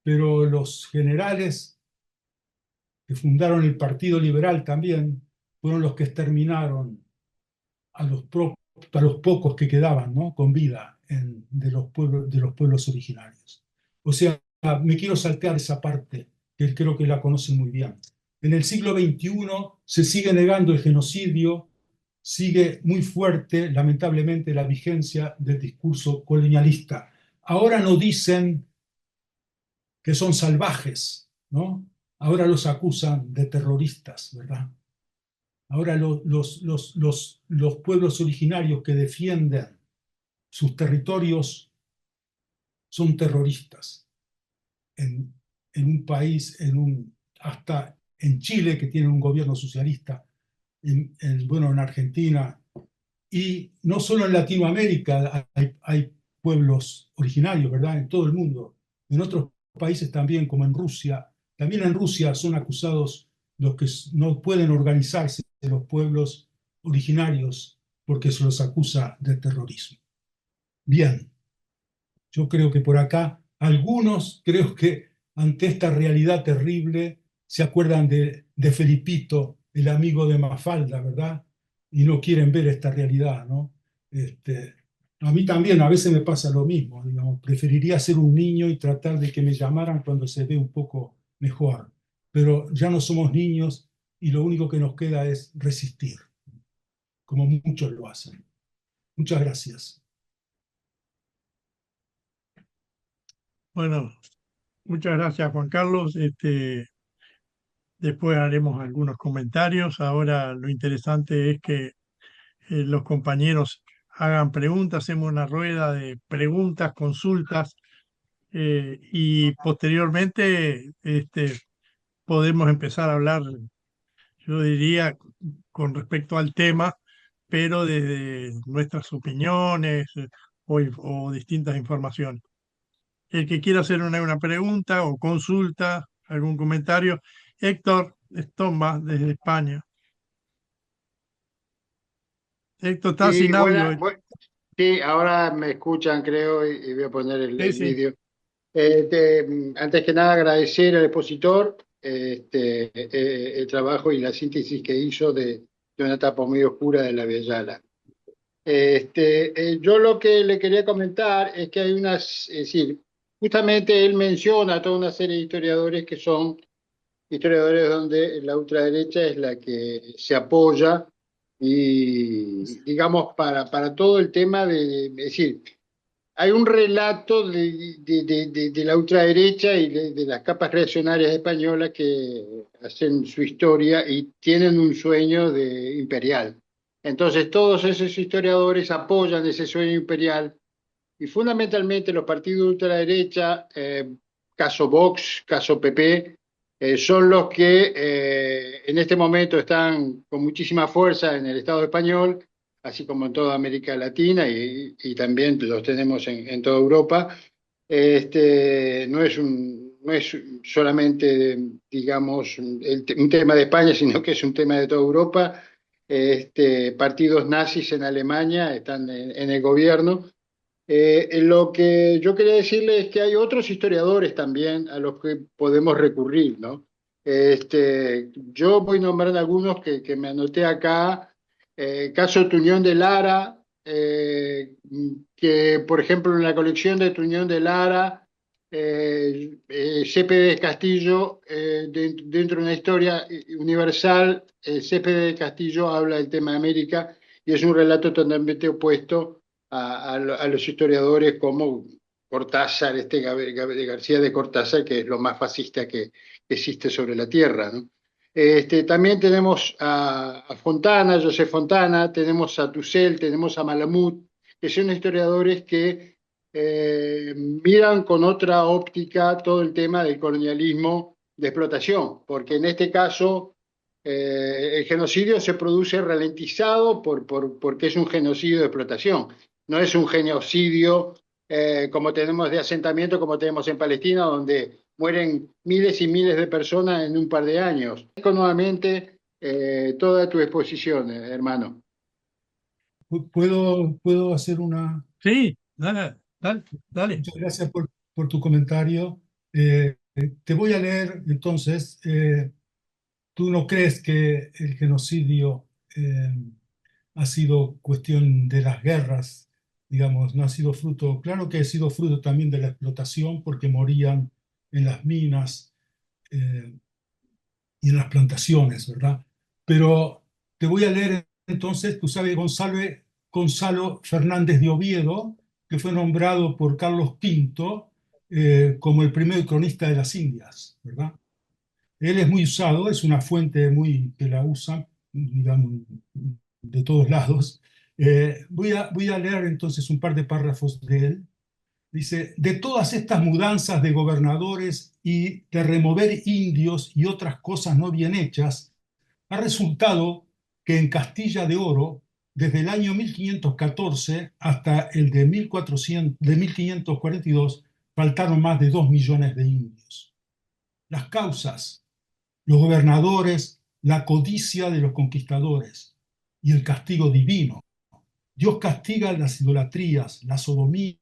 pero los generales que fundaron el Partido Liberal también fueron los que exterminaron a a los pocos que quedaban, ¿no? Con vida de los pueblos originarios. O sea, me quiero saltear esa parte, que creo que la conocen muy bien. En el siglo XXI se sigue negando el genocidio, sigue muy fuerte, lamentablemente, la vigencia del discurso colonialista. Ahora no dicen que son salvajes, ¿no? Ahora los acusan de terroristas, ¿verdad? Ahora los pueblos originarios que defienden sus territorios son terroristas. En, en un país, hasta en Chile, que tiene un gobierno socialista, bueno, en Argentina, y no solo en Latinoamérica hay pueblos originarios, ¿verdad? En todo el mundo. En otros países también, como en Rusia. También en Rusia son acusados los que no pueden organizarse, los pueblos originarios, porque se los acusa de terrorismo. Bien, yo creo que por acá algunos, creo que ante esta realidad terrible, se acuerdan de Felipito, el amigo de Mafalda, ¿verdad? Y no quieren ver esta realidad, ¿no? Este, a mí también a veces me pasa lo mismo, digamos, preferiría ser un niño y tratar de que me llamaran cuando se ve un poco mejor, pero ya no somos niños y lo único que nos queda es resistir, como muchos lo hacen. Muchas gracias. Bueno, muchas gracias, Juan Carlos. Después haremos algunos comentarios. Ahora lo interesante es que los compañeros hagan preguntas, hacemos una rueda de preguntas, consultas, y posteriormente podemos empezar a hablar, yo diría, con respecto al tema, pero desde nuestras opiniones o distintas informaciones. El que quiera hacer una pregunta o consulta, algún comentario. Héctor Estomba, desde España. Héctor, está Sí, sin audio. sí, ahora me escuchan, creo, y voy a poner Sí, el sí. vídeo. Antes que nada, agradecer al expositor el trabajo y la síntesis que hizo de una etapa muy oscura de la Via Yala. Yo lo que le quería comentar es que hay es decir, justamente él menciona a toda una serie de historiadores que son historiadores donde la ultraderecha es la que se apoya Y digamos, para todo el tema es decir, hay un relato de la ultraderecha y de las capas reaccionarias españolas que hacen su historia y tienen un sueño imperial. Entonces todos esos historiadores apoyan ese sueño imperial y fundamentalmente los partidos de ultraderecha, caso Vox, caso PP, son los que en este momento están con muchísima fuerza en el Estado español, así como en toda América Latina y también los tenemos en toda Europa. No es solamente, digamos, un tema de España, sino que es un tema de toda Europa. Partidos nazis en Alemania están en el gobierno. Lo que yo quería decirle es que hay otros historiadores también a los que podemos recurrir, ¿no? Yo voy nombrando algunos que me anoté acá. Caso Tuñón de Lara, que por ejemplo en la colección de Tuñón de Lara, C.P.D. Castillo, dentro de una historia universal, C.P.D. Castillo habla del tema de América y es un relato totalmente opuesto a los historiadores como Cortázar, García de Cortázar, que es lo más fascista que existe sobre la tierra, ¿no? También tenemos a Fontana, José Fontana, tenemos a Tussell, tenemos a Malamud, que son historiadores que miran con otra óptica todo el tema del colonialismo de explotación, porque en este caso el genocidio se produce ralentizado porque es un genocidio de explotación, no es un genocidio como tenemos de asentamiento, como tenemos en Palestina, donde mueren miles y miles de personas en un par de años. Nuevamente, toda tu exposición, hermano. ¿Puedo hacer una? Sí, dale, dale, dale. Muchas gracias por tu comentario. Te voy a leer entonces. ¿Tú no crees que el genocidio ha sido cuestión de las guerras? Digamos, no ha sido fruto, claro que ha sido fruto también de la explotación, porque morían en las minas eh, y en las plantaciones, ¿verdad? Pero te voy a leer entonces, tú sabes, Gonzalo Fernández de Oviedo, que fue nombrado por Carlos V como el primer cronista de las Indias, ¿verdad? Él es muy usado, es una fuente muy que la usan, digamos, de todos lados. Voy a leer entonces un par de párrafos de él. Dice, de todas estas mudanzas de gobernadores y de remover indios y otras cosas no bien hechas, ha resultado que en Castilla de Oro, desde el año 1514 hasta el de 1542, faltaron más de 2 millones de indios. Las causas: los gobernadores, la codicia de los conquistadores y el castigo divino. Dios castiga las idolatrías, la sodomía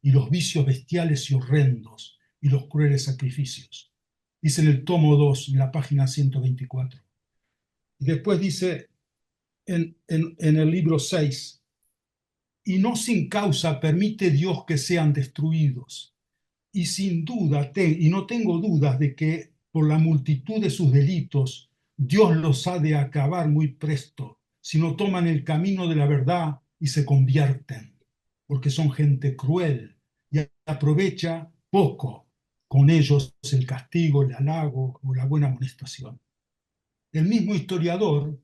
y los vicios bestiales y horrendos y los crueles sacrificios. Dice en el tomo 2, en la página 124. Y después dice en el libro 6, y no sin causa permite Dios que sean destruidos. Y sin duda, y no tengo dudas de que por la multitud de sus delitos, Dios los ha de acabar muy presto, si no toman el camino de la verdad y se convierten, porque son gente cruel y aprovecha poco con ellos el castigo, el halago o la buena amonestación. El mismo historiador,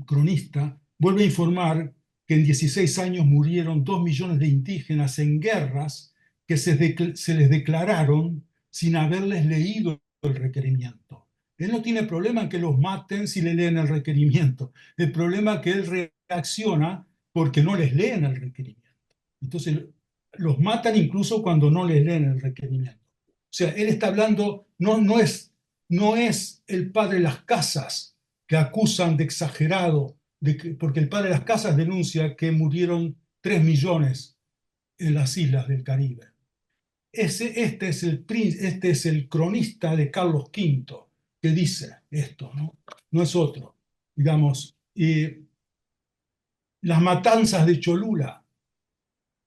cronista, vuelve a informar que en 16 años murieron 2 millones de indígenas en guerras que se les declararon sin haberles leído el requerimiento. Él no tiene problema en que los maten si le leen el requerimiento. El problema es que él reacciona porque no les leen el requerimiento. Entonces, los matan incluso cuando no les leen el requerimiento. O sea, él está hablando, no es el padre de las casas que acusan de exagerado, porque el padre de las casas denuncia que murieron 3 millones en las islas del Caribe. Este es el cronista de Carlos V que dice esto, ¿no? No es otro. Digamos, las matanzas de Cholula,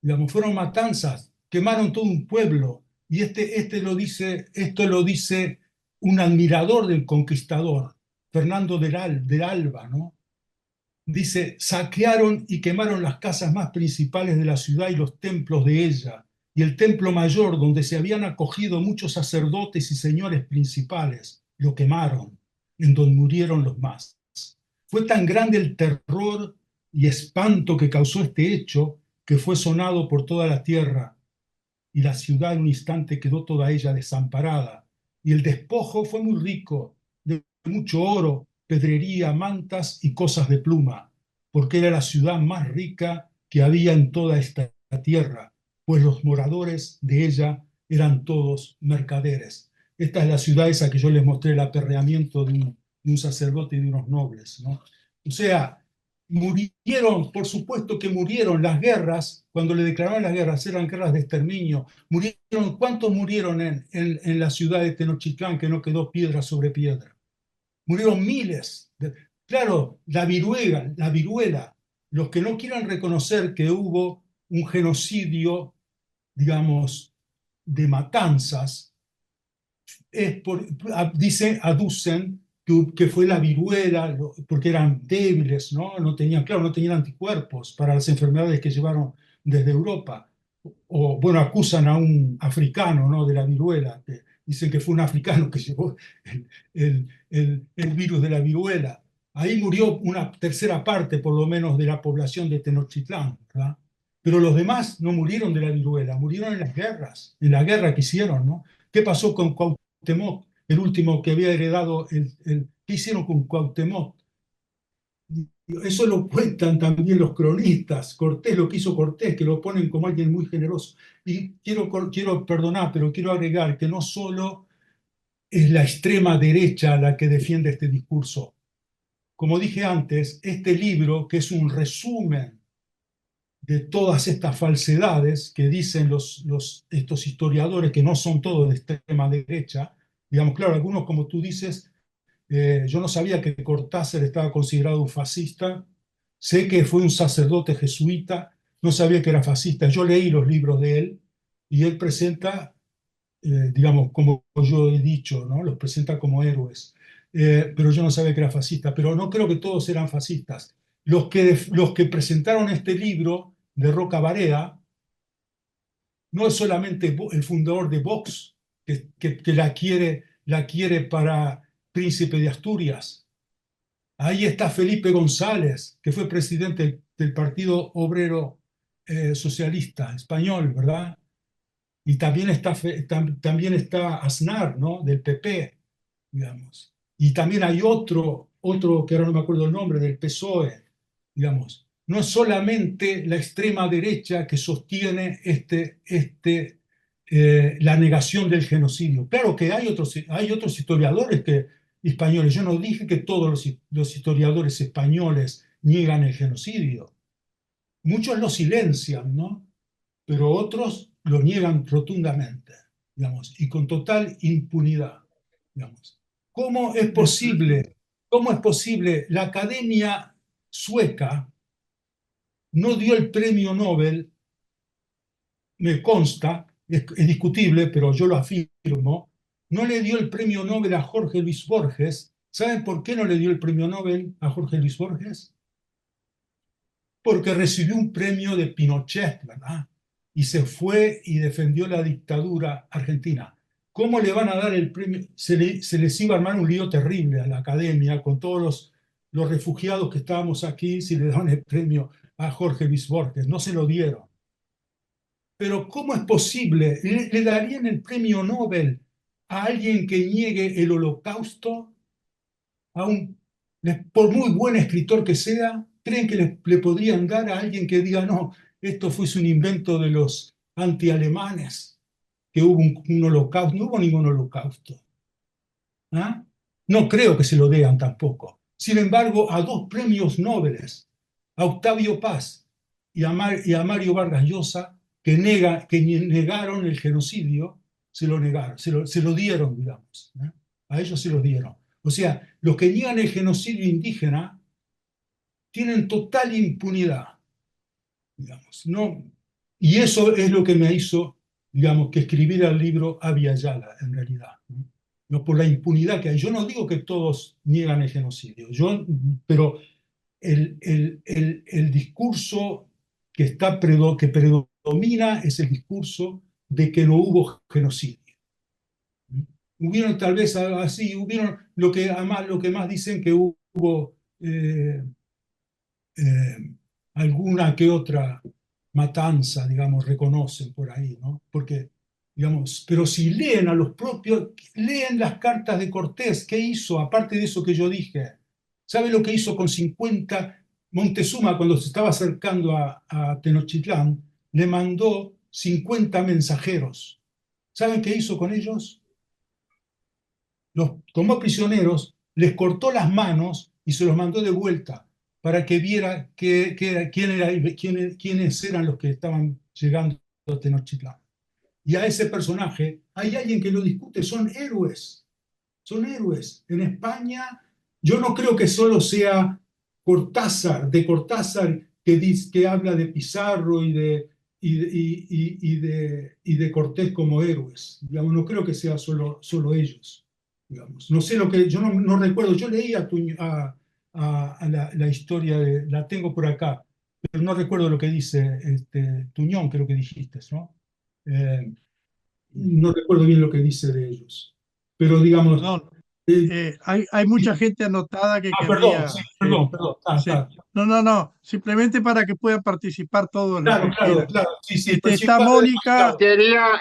digamos, fueron matanzas, quemaron todo un pueblo, y esto lo dice un admirador del conquistador, Fernando del Alba, ¿no? dice, saquearon y quemaron las casas más principales de la ciudad y los templos de ella, y el templo mayor donde se habían acogido muchos sacerdotes y señores principales, lo quemaron, en donde murieron los más. Fue tan grande el terror y espanto que causó este hecho que fue sonado por toda la tierra, y la ciudad en un instante quedó toda ella desamparada, y el despojo fue muy rico, de mucho oro, pedrería, mantas y cosas de pluma, porque era la ciudad más rica que había en toda esta tierra, pues los moradores de ella eran todos mercaderes. Esta es la ciudad esa que yo les mostré, el aperreamiento de un sacerdote y de unos nobles, ¿no? O sea, murieron, por supuesto que murieron las guerras, cuando le declararon las guerras, eran guerras de exterminio. Murieron, ¿cuántos murieron en la ciudad de Tenochtitlán que no quedó piedra sobre piedra? Murieron miles. Claro, la viruela, los que no quieran reconocer que hubo un genocidio, digamos, de matanzas, aducen que fue la viruela, porque eran débiles, ¿no? No tenían, claro, no tenían anticuerpos para las enfermedades que llevaron desde Europa. O, bueno, acusan a un africano, ¿no? De la viruela, que dicen que fue un africano que llevó el virus de la viruela. Ahí murió una tercera parte, por lo menos, de la población de Tenochtitlán, ¿verdad? Pero los demás no murieron de la viruela, murieron en las guerras, en la guerra que hicieron, ¿no? ¿Qué pasó con Cuauhtémoc, el último que había heredado ¿qué hicieron con Cuauhtémoc? Eso lo cuentan también los cronistas. Cortés, lo que hizo Cortés, que lo ponen como alguien muy generoso. Y quiero perdonar, pero quiero agregar que no solo es la extrema derecha la que defiende este discurso. Como dije antes, este libro, que es un resumen de todas estas falsedades que dicen estos historiadores, que no son todos de extrema derecha, digamos, claro, algunos, como tú dices, yo no sabía que Cortázar estaba considerado un fascista, sé que fue un sacerdote jesuita, no sabía que era fascista, yo leí los libros de él y él presenta, digamos, como yo he dicho, ¿no? Los presenta como héroes. Pero yo no sabía que era fascista, pero no creo que todos eran fascistas. Los que presentaron este libro de Roca Barea no es solamente el fundador de Vox, que la quiere para príncipe de Asturias. Ahí está Felipe González, que fue presidente del Partido Obrero Socialista Español, ¿verdad? Y también está Aznar, ¿no? Del PP, digamos. Y también hay otro que ahora no me acuerdo el nombre, del PSOE, digamos. No es solamente la extrema derecha que sostiene la negación del genocidio. Claro que hay otros historiadores españoles. Yo no dije que todos los historiadores españoles niegan el genocidio. Muchos lo silencian, ¿no? Pero otros lo niegan rotundamente, digamos, y con total impunidad, digamos. ¿Cómo es posible? ¿Cómo es posible? La Academia Sueca no dio el premio Nobel, me consta, es discutible, pero yo lo afirmo, no le dio el premio Nobel a Jorge Luis Borges. ¿Saben por qué no le dio el premio Nobel a Jorge Luis Borges? Porque recibió un premio de Pinochet, ¿verdad? Y se fue y defendió la dictadura argentina. ¿Cómo le van a dar el premio? Se les iba a armar un lío terrible a la academia con todos los refugiados que estábamos aquí si le daban el premio a Jorge Luis Borges. No se lo dieron. Pero ¿cómo es posible? ¿Le darían el premio Nobel a alguien que niegue el holocausto? Por muy buen escritor que sea, ¿creen que le podrían dar a alguien que diga, no, esto fue un invento de los antialemanes, que hubo un holocausto? No hubo ningún holocausto. ¿Ah? No creo que se lo den tampoco. Sin embargo, a dos premios Nobel, a Octavio Paz y a Mario Vargas Llosa, que negaron el genocidio, se lo negaron, se lo dieron, digamos. ¿Eh? A ellos se lo dieron. O sea, los que niegan el genocidio indígena tienen total impunidad, digamos, ¿no? Y eso es lo que me hizo, digamos, que escribiera el libro Abya Yala, en realidad, ¿no? No por la impunidad que hay. Yo no digo que todos niegan el genocidio, pero el discurso que predomina es el discurso de que no hubo genocidio. Hubieron tal vez así, hubieron además lo que más dicen que hubo alguna que otra matanza, digamos, reconocen por ahí, ¿no? Porque, digamos, pero si leen a los propios, leen las cartas de Cortés, ¿qué hizo? Aparte de eso que yo dije, ¿sabe lo que hizo con 50? Montezuma, cuando se estaba acercando a Tenochtitlán, le mandó 50 mensajeros. ¿Saben qué hizo con ellos? Los tomó prisioneros, les cortó las manos y se los mandó de vuelta para que viera quiénes eran los que estaban llegando a Tenochtitlán. Y a ese personaje hay alguien que lo discute, son héroes, son héroes. En España yo no creo que solo sea Cortázar, que habla de Pizarro y de Cortés como héroes. Digamos, no creo que sea solo ellos. Digamos. No sé lo que, yo no recuerdo, yo leí la historia, la tengo por acá, pero no recuerdo lo que dice Tuñón, creo que dijiste, ¿no? No recuerdo bien lo que dice de ellos, pero digamos, Perdón, eh, hay mucha gente anotada que perdón, sí, querría que... perdón, Sí. No, simplemente para que puedan participar todos los que quieran. claro, sí, pues sí, Está Mónica,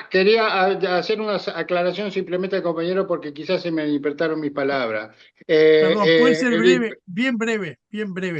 Quería hacer una aclaración simplemente al compañero porque quizás se me interpretaron mis palabras. perdón, puede Eh, ser el, breve, bien breve,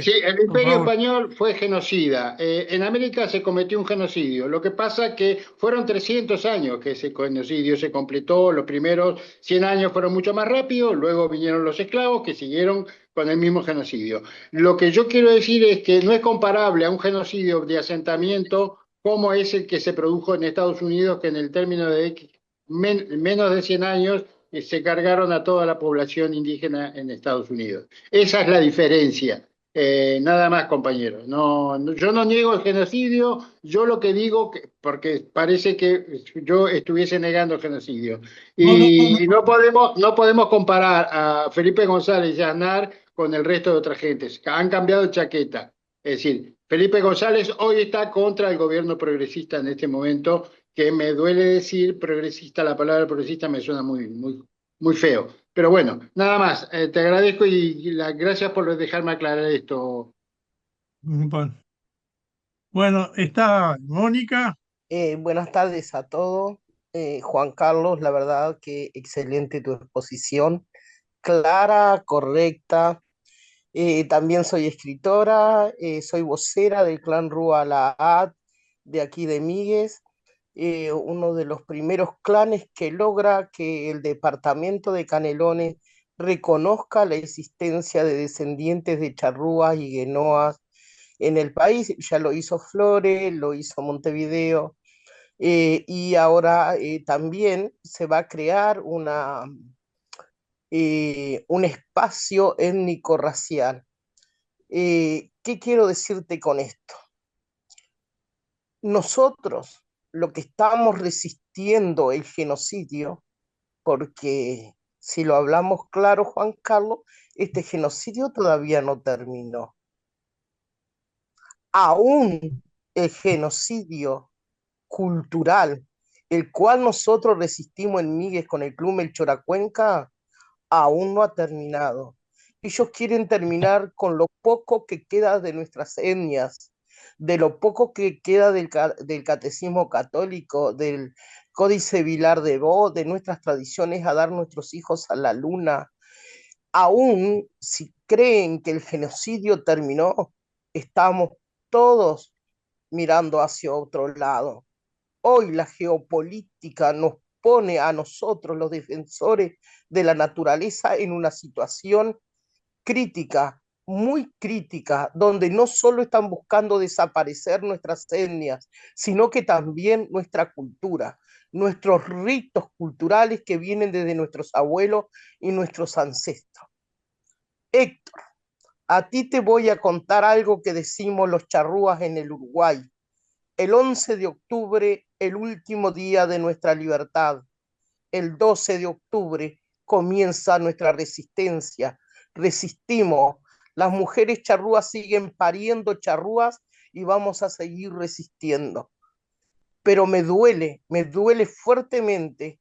Sí, el por Imperio favor. Español fue genocida. En América se cometió un genocidio. Lo que pasa es que fueron 300 años que ese genocidio se completó. Los primeros 100 años fueron mucho más rápidos, luego vinieron los esclavos que siguieron con el mismo genocidio. Lo que yo quiero decir es que no es comparable a un genocidio de asentamiento como es el que se produjo en Estados Unidos, que en el término de menos de 100 años se cargaron a toda la población indígena en Estados Unidos. Esa es la diferencia. Nada más, compañero. Yo no niego el genocidio, yo lo que digo, porque parece que yo estuviese negando el genocidio. Y no podemos comparar a Felipe González y a Aznar con el resto de otras gentes. Han cambiado de chaqueta. Es decir, Felipe González hoy está contra el gobierno progresista en este momento, que me duele decir progresista, la palabra progresista me suena muy, muy, muy feo. Pero bueno, nada más. Te agradezco y gracias por dejarme aclarar esto. Bueno, está Mónica. Buenas tardes a todos. Juan Carlos, la verdad que excelente tu exposición, clara, correcta. También soy escritora, soy vocera del clan Rúa Laat de aquí de Migues, uno de los primeros clanes que logra que el departamento de Canelones reconozca la existencia de descendientes de charrúas y guenoas en el país. Ya lo hizo Flores, lo hizo Montevideo, y ahora también se va a crear un espacio étnico-racial. ¿Qué quiero decirte con esto? Nosotros, lo que estamos resistiendo el genocidio, porque si lo hablamos claro, Juan Carlos, este genocidio todavía no terminó. Aún el genocidio cultural, el cual nosotros resistimos en Migues con el Club Melchoracuenca, aún no ha terminado. Ellos quieren terminar con lo poco que queda de nuestras etnias, de lo poco que queda del catecismo católico, del códice Vilar de Bo, de nuestras tradiciones a dar nuestros hijos a la luna. Aún si creen que el genocidio terminó, estamos todos mirando hacia otro lado. Hoy la geopolítica nos pone a nosotros, los defensores de la naturaleza, en una situación crítica, muy crítica, donde no solo están buscando desaparecer nuestras etnias, sino que también nuestra cultura, nuestros ritos culturales que vienen desde nuestros abuelos y nuestros ancestros. Héctor, a ti te voy a contar algo que decimos los charrúas en el Uruguay. El 11 de octubre, el último día de nuestra libertad. El 12 de octubre comienza nuestra resistencia. Resistimos Las mujeres charrúas siguen pariendo charrúas y vamos a seguir resistiendo. Pero me duele fuertemente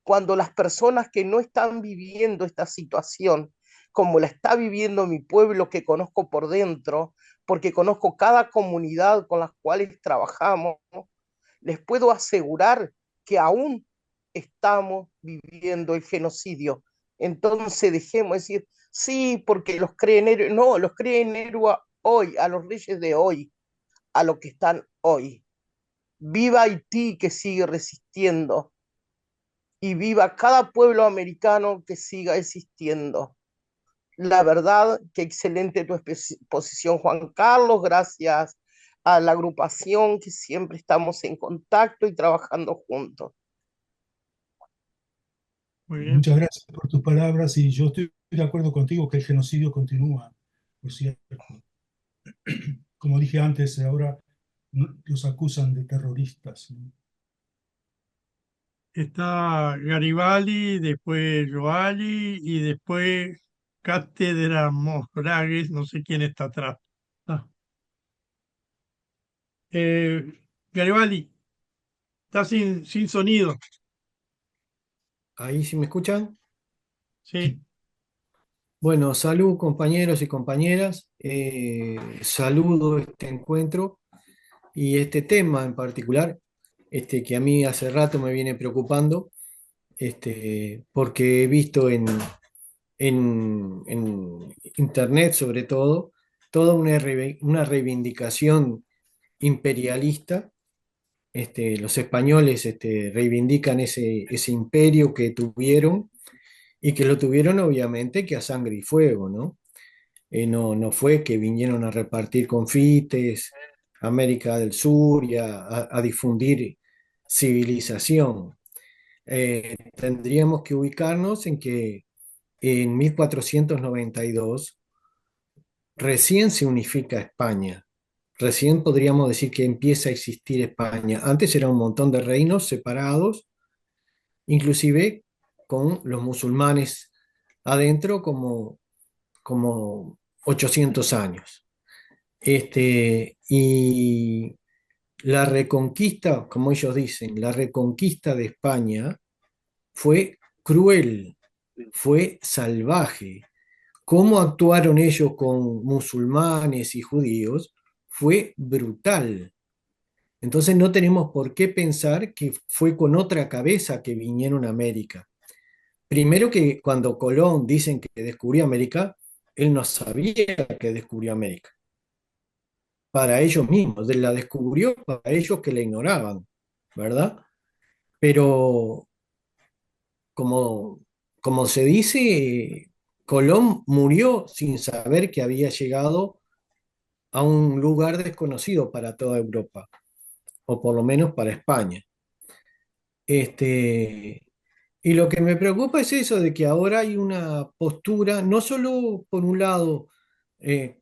cuando las personas que no están viviendo esta situación, como la está viviendo mi pueblo que conozco por dentro, porque conozco cada comunidad con las cuales trabajamos, les puedo asegurar que aún estamos viviendo el genocidio. Entonces dejemos de decir, sí, porque los creen héroes, no, los creen héroes hoy, a los reyes de hoy, a los que están hoy. Viva Haití que sigue resistiendo y viva cada pueblo americano que siga existiendo. La verdad, que excelente tu exposición, Juan Carlos. Gracias a la agrupación que siempre estamos en contacto y trabajando juntos. Muy bien. Muchas gracias por tus palabras y yo estoy de acuerdo contigo que el genocidio continúa, por cierto. Como dije antes, ahora los acusan de terroristas, ¿no? Está Garibaldi, después Joali y después Cátedra Mosbragues, no sé quién está atrás. Ah. Garibaldi, está sin sonido. Ahí sí me escuchan. Sí, Bueno, salud compañeros y compañeras. Saludo este encuentro y este tema en particular, que a mí hace rato me viene preocupando, porque he visto en internet sobre todo, toda una reivindicación imperialista. Los españoles reivindican ese imperio que tuvieron y que lo tuvieron obviamente que a sangre y fuego, ¿no? No fue que vinieron a repartir confites a América del Sur y a difundir civilización. Tendríamos que ubicarnos en que en 1492 recién se unifica España. Recién podríamos decir que empieza a existir España. Antes era un montón de reinos separados, inclusive con los musulmanes adentro como 800 años. Y la reconquista, como ellos dicen, la reconquista de España fue cruel, fue salvaje. Cómo actuaron ellos con musulmanes y judíos fue brutal. Entonces no tenemos por qué pensar que fue con otra cabeza que vinieron a América. Primero que cuando Colón dicen que descubrió América, él no sabía que descubrió América. Para ellos mismos, la descubrió para ellos que la ignoraban, ¿verdad? Pero como, como se dice, Colón murió sin saber que había llegado a un lugar desconocido para toda Europa, o por lo menos para España. Y lo que me preocupa es eso de que ahora hay una postura, no solo por un lado, que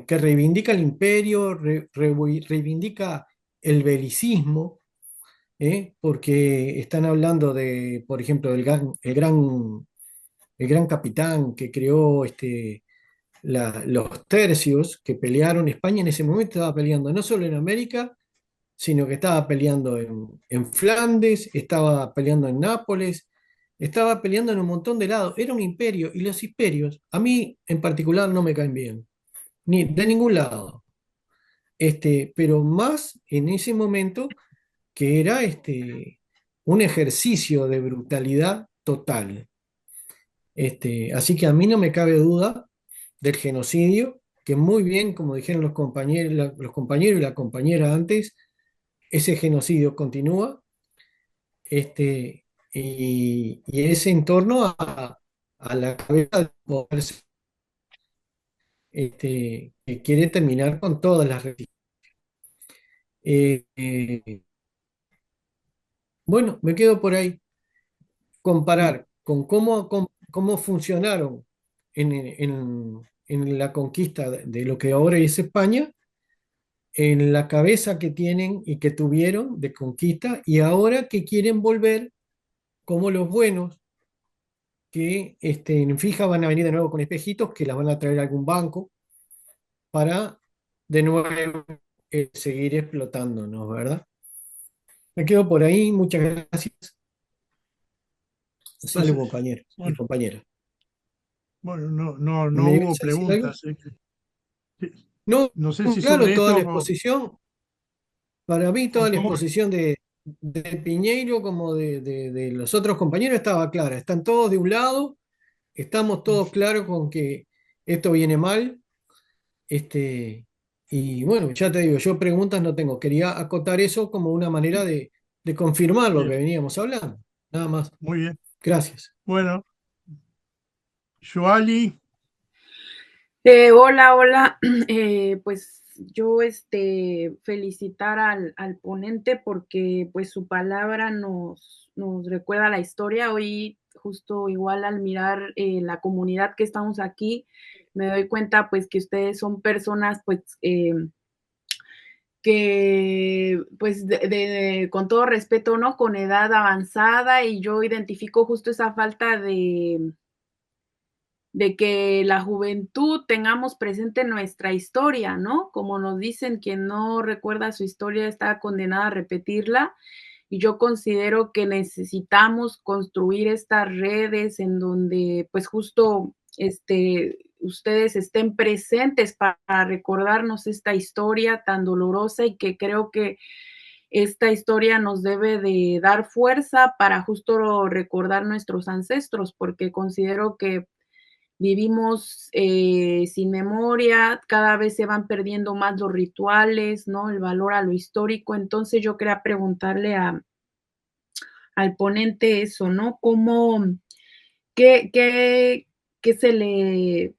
reivindica el imperio, reivindica el belicismo, porque están hablando de, por ejemplo, el gran capitán que creó los tercios que pelearon. España en ese momento estaba peleando no solo en América, sino que estaba peleando en Flandes, estaba peleando en Nápoles, estaba peleando en un montón de lados. Era un imperio y los imperios, a mí en particular, no me caen bien, ni de ningún lado. Pero más en ese momento que era un ejercicio de brutalidad total. Así que a mí no me cabe duda del genocidio, que muy bien, como dijeron los compañeros y la compañera antes, ese genocidio continúa, y es en torno a la cabeza del poder, que quiere terminar con todas las resistencias. Bueno, me quedo por ahí. Comparar con cómo funcionaron en la conquista de lo que ahora es España, en la cabeza que tienen y que tuvieron de conquista, y ahora que quieren volver como los buenos que en fija van a venir de nuevo con espejitos que las van a traer a algún banco para de nuevo seguir explotándonos, ¿verdad? Me quedo por ahí, muchas gracias. Pues, Salud, compañeros y bueno, compañeras. bueno, no ¿Me hubo ibas a decir algo? preguntas. No, No sé si claro, sobre toda esto la exposición, para mí toda la ¿Cómo? exposición de Piñeiro como de los otros compañeros estaba clara. Están todos de un lado, estamos todos claros con que esto viene mal. Y bueno, ya te digo, yo preguntas no tengo. Quería acotar eso como una manera de confirmar lo bien, que veníamos hablando. Nada más. muy bien. Gracias. Bueno, Joali, Hola, hola. Pues yo felicitar al ponente porque pues su palabra nos recuerda la historia. Hoy justo igual al mirar la comunidad que estamos aquí, me doy cuenta pues que ustedes son personas pues que pues con todo respeto, ¿no? Con edad avanzada y yo identifico justo esa falta de que la juventud tengamos presente nuestra historia, ¿no? Como nos dicen, quien no recuerda su historia está condenada a repetirla. Y yo considero que necesitamos construir estas redes en donde, pues justo, ustedes estén presentes para recordarnos esta historia tan dolorosa y que creo que esta historia nos debe de dar fuerza para justo recordar nuestros ancestros, porque considero que vivimos sin memoria, cada vez se van perdiendo más los rituales, ¿no? El valor a lo histórico. Entonces yo quería preguntarle al ponente eso, ¿no? ¿Cómo, qué, qué, qué se le,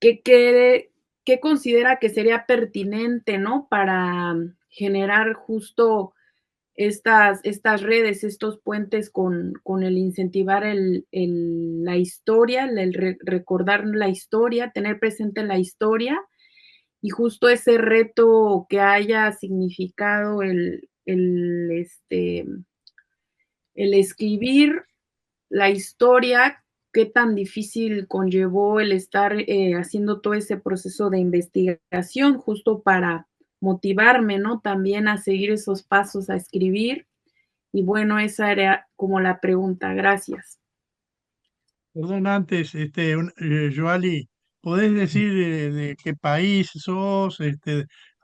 qué, qué, qué considera que sería pertinente, ¿no? Para generar justo estas redes, estos puentes con el incentivar la historia, recordar la historia, tener presente la historia y justo ese reto que haya significado el escribir la historia, qué tan difícil conllevó el estar haciendo todo ese proceso de investigación justo para motivarme, ¿no? También a seguir esos pasos, a escribir. Y bueno, esa era como la pregunta. Gracias. perdón antes, Joali, ¿podés decir de qué país sos?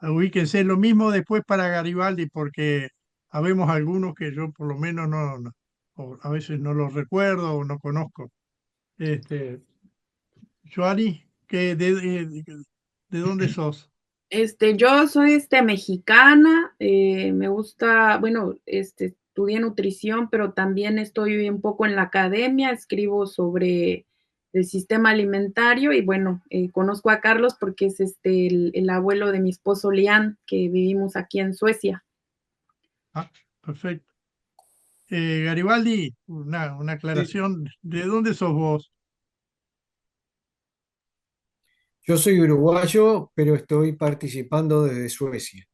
Ubíquense lo mismo después para Garibaldi, porque habemos algunos que yo por lo menos o a veces no los recuerdo o no conozco. Este, Joali, ¿de dónde sos? Yo soy mexicana, me gusta, bueno, estudié nutrición, pero también estoy un poco en la academia, escribo sobre el sistema alimentario y bueno, conozco a Carlos porque es el abuelo de mi esposo Lian, que vivimos aquí en Suecia. Ah, perfecto. Garibaldi, una Sí. aclaración, ¿de dónde sos vos? Yo soy uruguayo, pero estoy participando desde Suecia.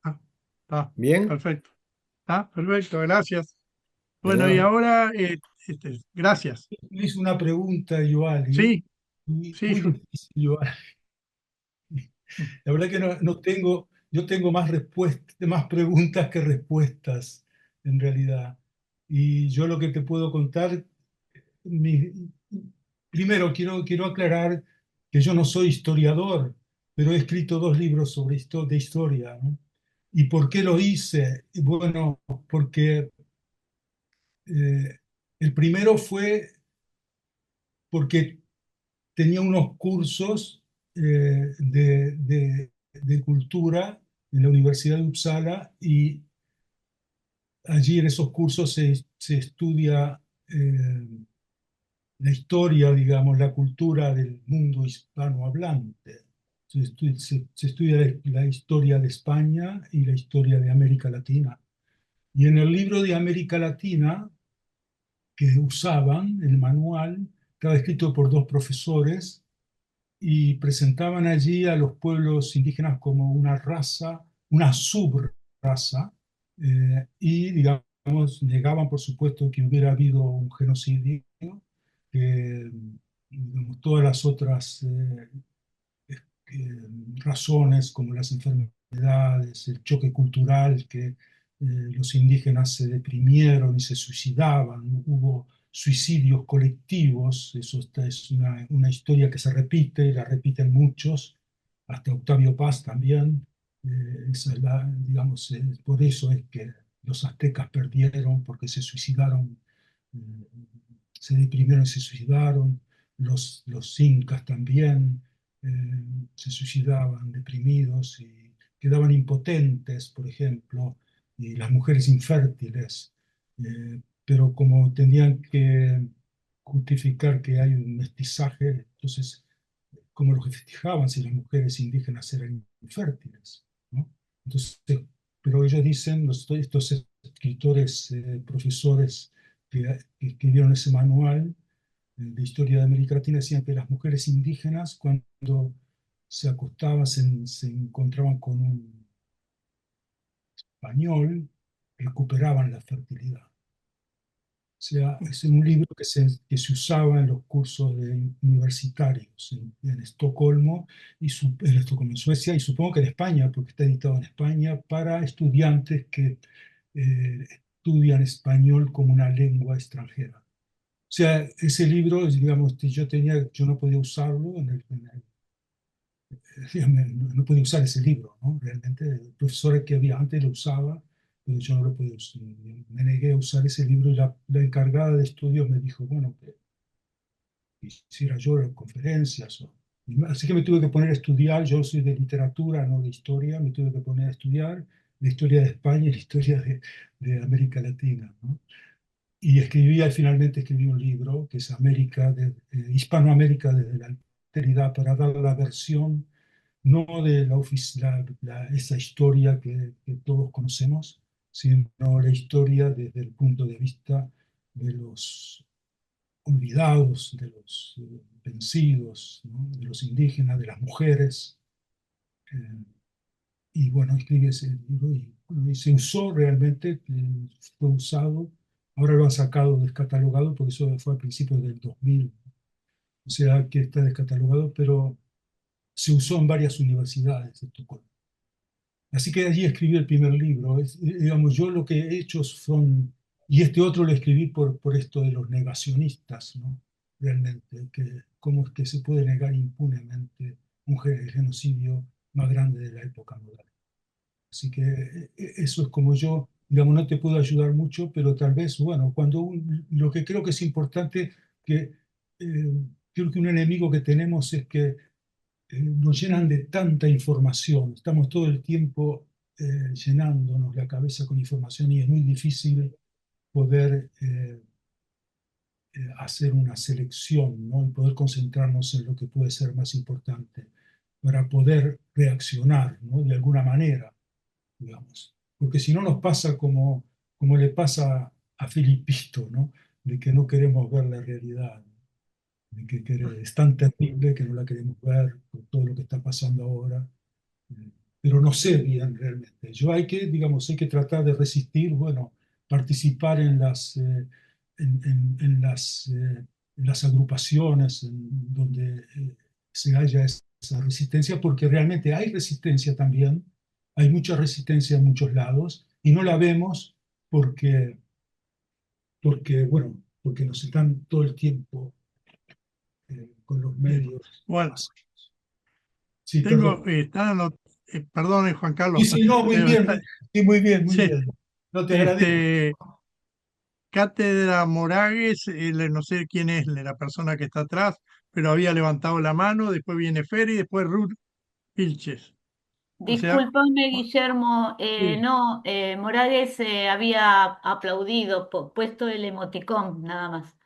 Ah, está, ¿Bien? perfecto. Ah, perfecto, gracias. De Bueno, y nada. ahora, gracias. Me hizo una pregunta, Yoali, Sí, sí, muy difícil, Yoali. La verdad que no tengo, yo tengo más más preguntas que respuestas, en realidad. Y yo lo que te puedo contar, mi- primero quiero aclarar que yo no soy historiador, pero he escrito dos libros sobre de historia, ¿no? ¿Y por qué lo hice? Bueno, porque el primero fue porque tenía unos cursos de cultura en la Universidad de Uppsala y allí en esos cursos se estudia la historia, digamos, la cultura del mundo hispanohablante. Se estudia la historia de España y la historia de América Latina. Y en el libro de América Latina que usaban, el manual, estaba escrito por dos profesores y presentaban allí a los pueblos indígenas como una raza, una subraza, y digamos, negaban, por supuesto, que hubiera habido un genocidio, que digamos, todas las otras razones, como las enfermedades, el choque cultural, que los indígenas se deprimieron y se suicidaban, hubo suicidios colectivos, eso es una historia que se repite y la repiten muchos, hasta Octavio Paz también. Esa es digamos, por eso es que los aztecas perdieron, porque se suicidaron, eh, se deprimieron y se suicidaron, los incas también se suicidaban deprimidos y quedaban impotentes, por ejemplo, y las mujeres infértiles, pero como tenían que justificar que hay un mestizaje, entonces, ¿cómo lo festejaban si las mujeres indígenas eran infértiles? ¿No? Entonces, pero ellos dicen, estos escritores, profesores que escribieron ese manual, de historia de América Latina, decían que las mujeres indígenas cuando se acostaban, se encontraban con un español, recuperaban la fertilidad. O sea, es un libro que se usaba en los cursos universitarios en Estocolmo, en Estocolmo, en Suecia, y supongo que en España, porque está editado en España, para estudiantes que estudian español como una lengua extranjera. O sea, ese libro, digamos, que yo no podía usarlo, no podía usar ese libro, ¿no? Realmente, el profesor que había antes lo usaba, pero yo no lo podía usar. Me negué a usar ese libro y la encargada de estudios me dijo, bueno, que hiciera yo conferencias. Así que me tuve que poner a estudiar, yo soy de literatura, no de historia, me tuve que poner a estudiar la historia de España y la historia de América Latina, ¿no? Y finalmente escribí un libro que es Hispanoamérica desde la alteridad, para dar la versión no de esa historia que todos conocemos, sino la historia desde el punto de vista de los olvidados, de los vencidos, ¿no? De los indígenas, de las mujeres. eh, y bueno, escribí ese libro y se usó realmente, fue usado. Ahora lo han sacado descatalogado, porque eso fue a principios del 2000, o sea que está descatalogado, pero se usó en varias universidades de Estocolmo. Así que allí escribí el primer libro. Digamos, yo lo que he hecho son, y este otro lo escribí por esto de los negacionistas, ¿no? Realmente, que cómo es que se puede negar impunemente el genocidio más grande de la época moderna. Así que eso es como yo, digamos, no te puedo ayudar mucho, pero tal vez, bueno, lo que creo que es importante, que creo que un enemigo que tenemos es que nos llenan de tanta información, estamos todo el tiempo llenándonos la cabeza con información y es muy difícil poder hacer una selección, ¿no? Y poder concentrarnos en lo que puede ser más importante para poder reaccionar, ¿no? De alguna manera, digamos. Porque si no nos pasa como le pasa a Filipito, ¿no? De que no queremos ver la realidad, de que es tan terrible que no la queremos ver por todo lo que está pasando ahora. Pero no sé bien realmente. Digamos, hay que tratar de resistir, bueno, participar en las agrupaciones donde se haya esa resistencia, porque realmente hay resistencia también, hay mucha resistencia en muchos lados, y no la vemos bueno, porque nos están todo el tiempo con los medios Bueno, masivos. Sí, perdón. perdón, Juan Sí, Carlos, sí, no, muy pero bien, sí, muy bien, muy sí, bien. No te agradezco. Cátedra Moragues, no sé quién es la persona que está atrás, pero había levantado la mano, después viene Feri, después Ruth Vilches. O sea, Discúlpame, Guillermo, sí. no, Moragues había aplaudido, puesto el emoticón, nada más.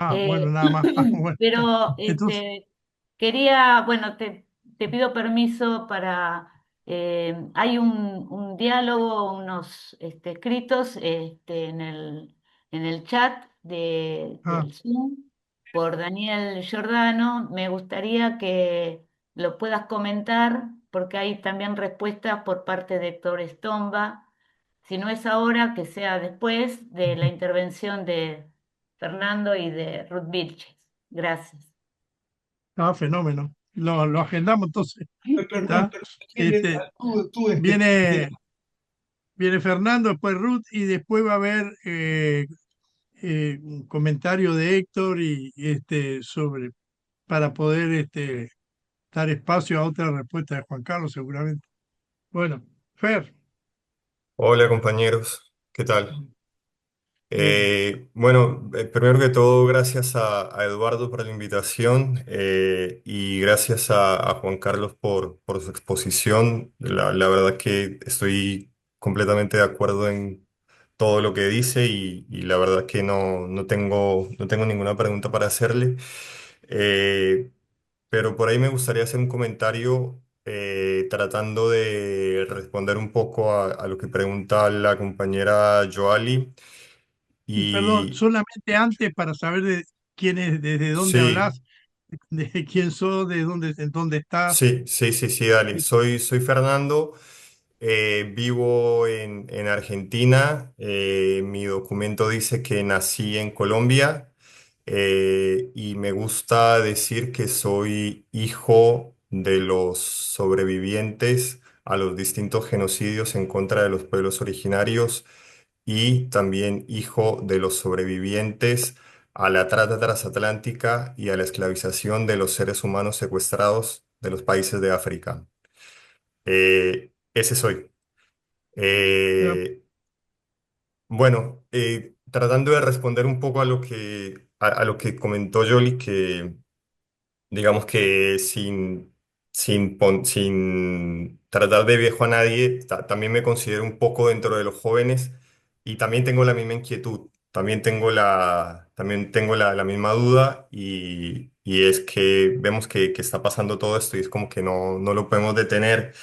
Bueno, Eh, nada más. Bueno, pero entonces, quería, bueno, te pido permiso hay un diálogo, unos escritos en el chat del Zoom por Daniel Giordano. Me gustaría que lo puedas comentar porque hay también respuestas por parte de Héctor Estomba Si no es ahora, que sea después de la intervención de Fernando y de Ruth Vilches. Gracias. Ah, fenómeno. Lo agendamos entonces. Perdón, ¿Está? pero Este, tú, viene, viene Fernando, después Ruth, y después va a haber un comentario de Héctor sobre para poder dar espacio a otra respuesta de Juan Carlos, seguramente. Bueno, Fer, Hola compañeros, ¿qué tal? bien. Bueno, primero que todo, gracias a Eduardo por la invitación y gracias a Juan Carlos por su exposición. La verdad que estoy completamente de acuerdo en todo lo que dice y la verdad que no tengo ninguna pregunta para hacerle. Eh, pero por ahí me gustaría hacer un comentario tratando de responder un poco a lo que pregunta la compañera Joali. Y perdón, Y solamente antes para saber de quién es, desde dónde sí, hablas, de quién sos, en dónde estás. sí, dale. Soy Fernando, vivo en Argentina. Mi documento dice que nací en Colombia y me gusta decir que soy hijo de los sobrevivientes a los distintos genocidios en contra de los pueblos originarios y también hijo de los sobrevivientes a la trata transatlántica y a la esclavización de los seres humanos secuestrados de los países de África. Ese soy. Ya, Eh, bueno, tratando de responder un poco a lo que comentó Yoli, que digamos que sin tratar de viejo a nadie, también me considero un poco dentro de los jóvenes y también tengo la misma inquietud, también tengo la misma duda y es que vemos que está pasando todo esto y es como que no lo podemos detener.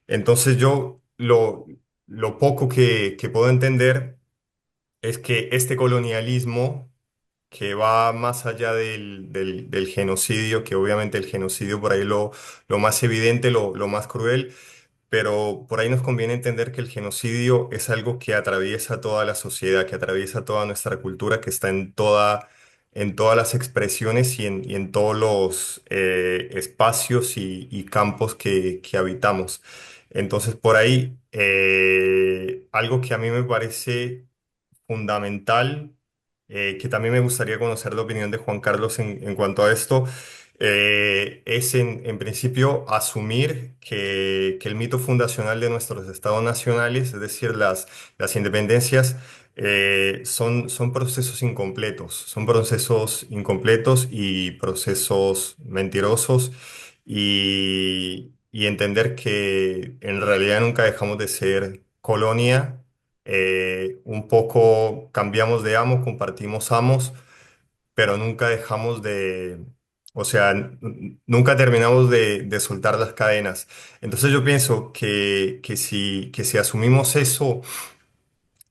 Entonces yo lo poco que puedo entender es que este colonialismo que va más allá del genocidio, que obviamente el genocidio por ahí lo más evidente, lo más cruel, pero por ahí nos conviene entender que el genocidio es algo que atraviesa toda la sociedad, que atraviesa toda nuestra cultura, que está en todas las expresiones y en todos los espacios y campos que habitamos. Entonces, por ahí, algo que a mí me parece fundamental, que también me gustaría conocer la opinión de Juan Carlos en cuanto a esto, es en principio asumir que el mito fundacional de nuestros estados nacionales, es decir, las independencias, son procesos incompletos y procesos mentirosos y entender que en realidad nunca dejamos de ser colonia. Un poco cambiamos de amo, compartimos amos, pero nunca dejamos o sea, nunca terminamos de soltar las cadenas. Entonces yo pienso que si asumimos eso,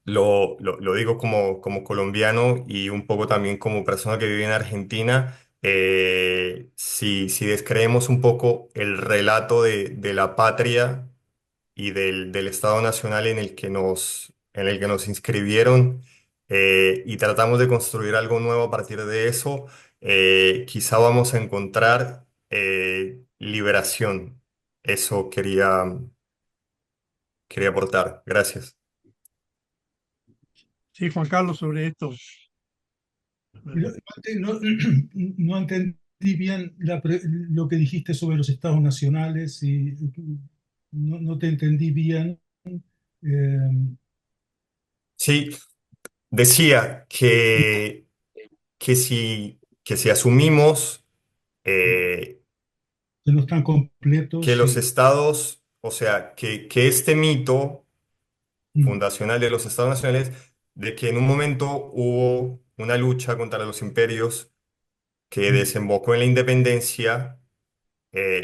lo digo como colombiano y un poco también como persona que vive en Argentina, si descreemos un poco el relato de la patria y del Estado Nacional en el que nos inscribieron y tratamos de construir algo nuevo a partir de eso, quizá vamos a encontrar liberación. Eso quería aportar. Gracias. sí, Juan Carlos, sobre esto. No, no entendí bien lo que dijiste sobre los estados nacionales y no te entendí bien. eh, Sí, decía que si asumimos eh, que no están que completos los y estados, o sea, que este mito mm, fundacional de los estados nacionales, de que en un momento hubo una lucha contra los imperios que mm, desembocó en la independencia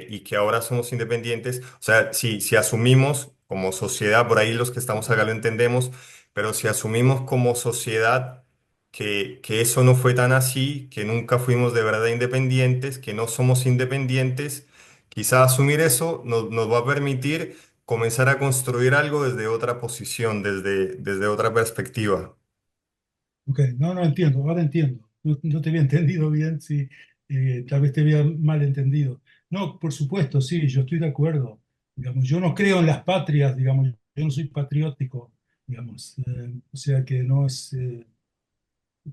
y que ahora somos independientes. O sea, si asumimos como sociedad, por ahí los que estamos acá lo entendemos, pero si asumimos como sociedad que eso no fue tan así, que nunca fuimos de verdad independientes, que no somos independientes, quizá asumir eso nos va a permitir comenzar a construir algo desde otra posición, desde otra perspectiva. Ok, no, no entiendo, ahora entiendo. No, no te había entendido bien, sí, tal vez te había mal entendido. No, por supuesto, sí, yo estoy de acuerdo. Digamos, yo no creo en las patrias, digamos, yo no soy patriótico, digamos. O sea que no es,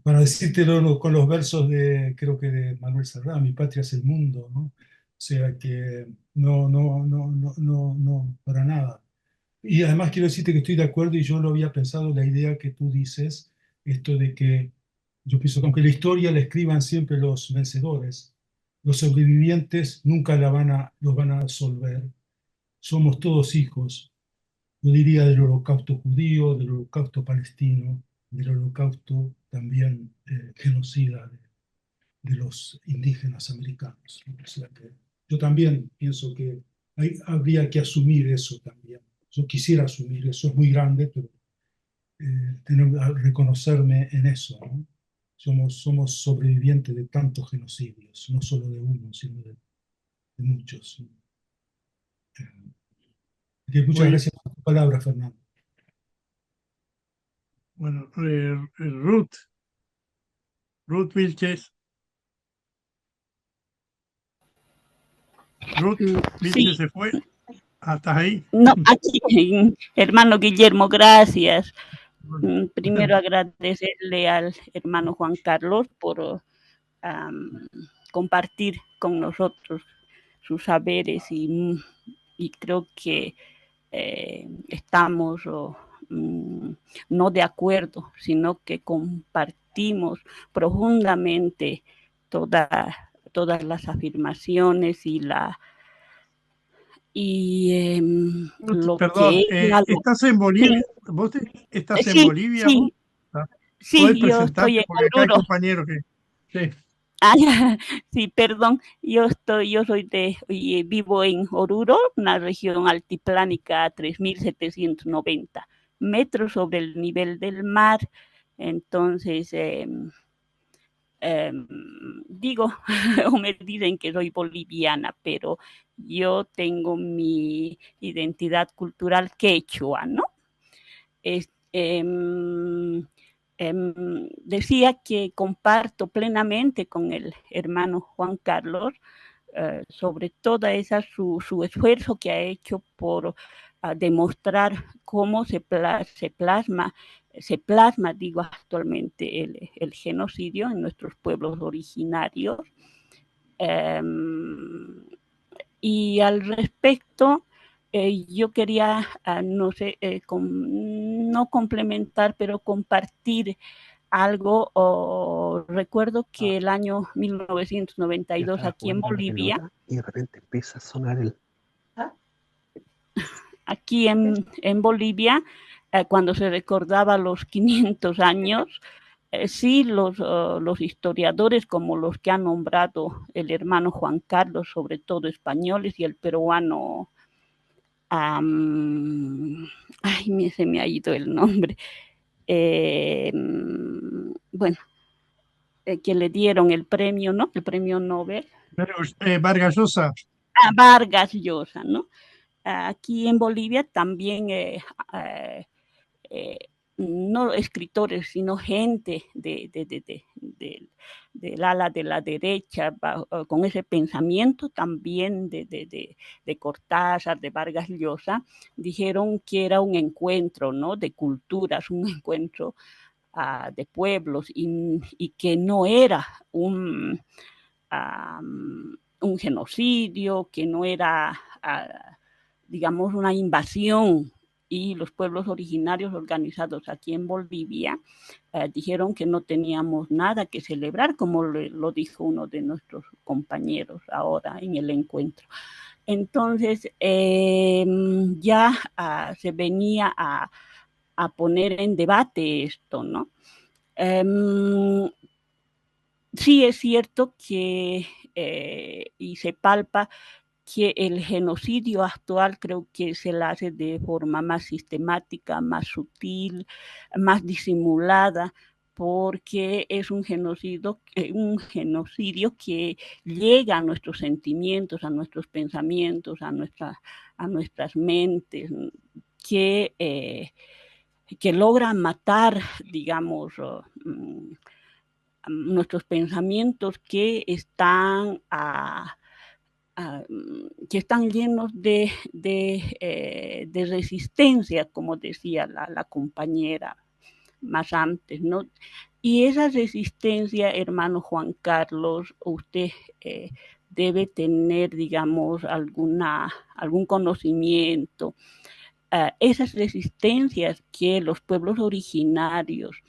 para decírtelo con los versos de, creo que de Manuel Serrat, mi patria es el mundo, ¿no? O sea que no, no, no, no, no, no, para nada. Y además quiero decirte que estoy de acuerdo y yo lo había pensado, la idea que tú dices, esto de que yo pienso que aunque la historia la escriban siempre los vencedores, los sobrevivientes nunca los van a absolver. Somos todos hijos, yo diría del holocausto judío, del holocausto palestino, del holocausto también genocida de los indígenas americanos. O sea que yo también pienso que habría que asumir eso también. Yo quisiera asumir eso, es muy grande, pero tengo que reconocerme en eso, ¿no? Somos sobrevivientes de tantos genocidios, no solo de uno, sino de muchos. Muchas Muy, gracias por tu palabra, Fernando. bueno, Ruth Vilches. Ruth Vilches Sí, se fue. ¿Estás ahí? no, aquí, hermano Guillermo, gracias. Primero agradecerle al hermano Juan Carlos por compartir con nosotros sus saberes y creo que estamos no de acuerdo, sino que compartimos profundamente todas las afirmaciones y Ruth, lo perdón, que ella ¿estás en Bolivia? sí, ¿Vos estás en sí, Bolivia vos? sí, Ah, ¿podés sí, yo estoy presentarte? en Porque acá hay Oruro. compañeros que... Sí. Ah, sí, perdón, yo soy vivo en Oruro, una región altiplánica a 3.790 metros sobre el nivel del mar. Entonces, digo, o me dicen que soy boliviana, pero yo tengo mi identidad cultural quechua, ¿no? Es, decía que comparto plenamente con el hermano Juan Carlos sobre toda esa su esfuerzo que ha hecho por demostrar cómo se plasma, digo, actualmente el genocidio en nuestros pueblos originarios. Eh, y al respecto, yo quería, no sé, no complementar, pero compartir algo. Recuerdo que el año 1992 aquí en Bolivia, y de repente empieza a sonar el... aquí en Bolivia, cuando se recordaba los 500 años, sí, los historiadores, como los que ha nombrado el hermano Juan Carlos, sobre todo españoles, y el peruano, se me ha ido el nombre, bueno, que le dieron el premio, ¿no? El premio Nobel. Vargas Llosa. Vargas Llosa, ¿no? Aquí en Bolivia también no escritores, sino gente del ala de la derecha, con ese pensamiento también de Cortázar, de Vargas Llosa, dijeron que era un encuentro, ¿no? De culturas, un encuentro de pueblos y que no era un genocidio, que no era, digamos, una invasión. Y los pueblos originarios organizados aquí en Bolivia dijeron que no teníamos nada que celebrar, como lo dijo uno de nuestros compañeros ahora en el encuentro. Entonces, ya se venía a poner en debate esto, ¿no? Sí es cierto que, y se palpa, que el genocidio actual creo que se lo hace de forma más sistemática, más sutil, más disimulada, porque es un genocidio que llega a nuestros sentimientos, a nuestros pensamientos, a nuestras mentes, que logra matar, digamos, nuestros pensamientos que están llenos de resistencia, como decía la compañera más antes, ¿no? Y esa resistencia, hermano Juan Carlos, usted debe tener, digamos, algún conocimiento. Esas resistencias que los pueblos originarios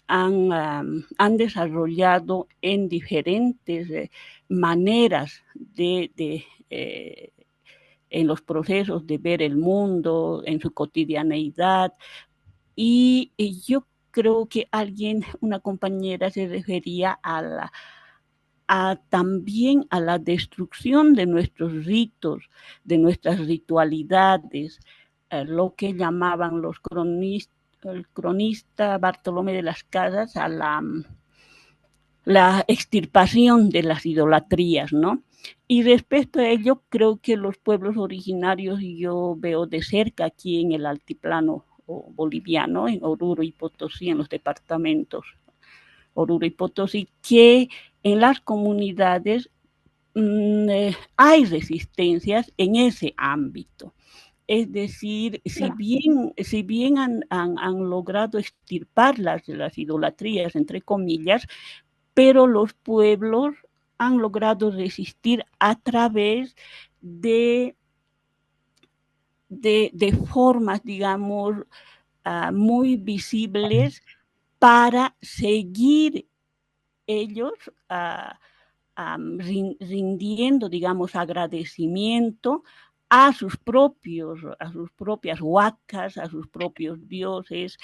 han desarrollado en diferentes maneras en los procesos de ver el mundo, en su cotidianeidad. Y yo creo que una compañera se refería también a la destrucción de nuestros ritos, de nuestras ritualidades, lo que llamaban el cronista Bartolomé de las Casas a la extirpación de las idolatrías, ¿no? Y respecto a ello, creo que los pueblos originarios, yo veo de cerca aquí en el altiplano boliviano, en Oruro y Potosí, en los departamentos Oruro y Potosí, que en las comunidades hay resistencias en ese ámbito. Es decir, si bien han logrado extirpar las idolatrías, entre comillas, pero los pueblos han logrado resistir a través de formas, digamos, muy visibles para seguir ellos rindiendo, digamos, agradecimiento a sus propias huacas, a sus propios dioses,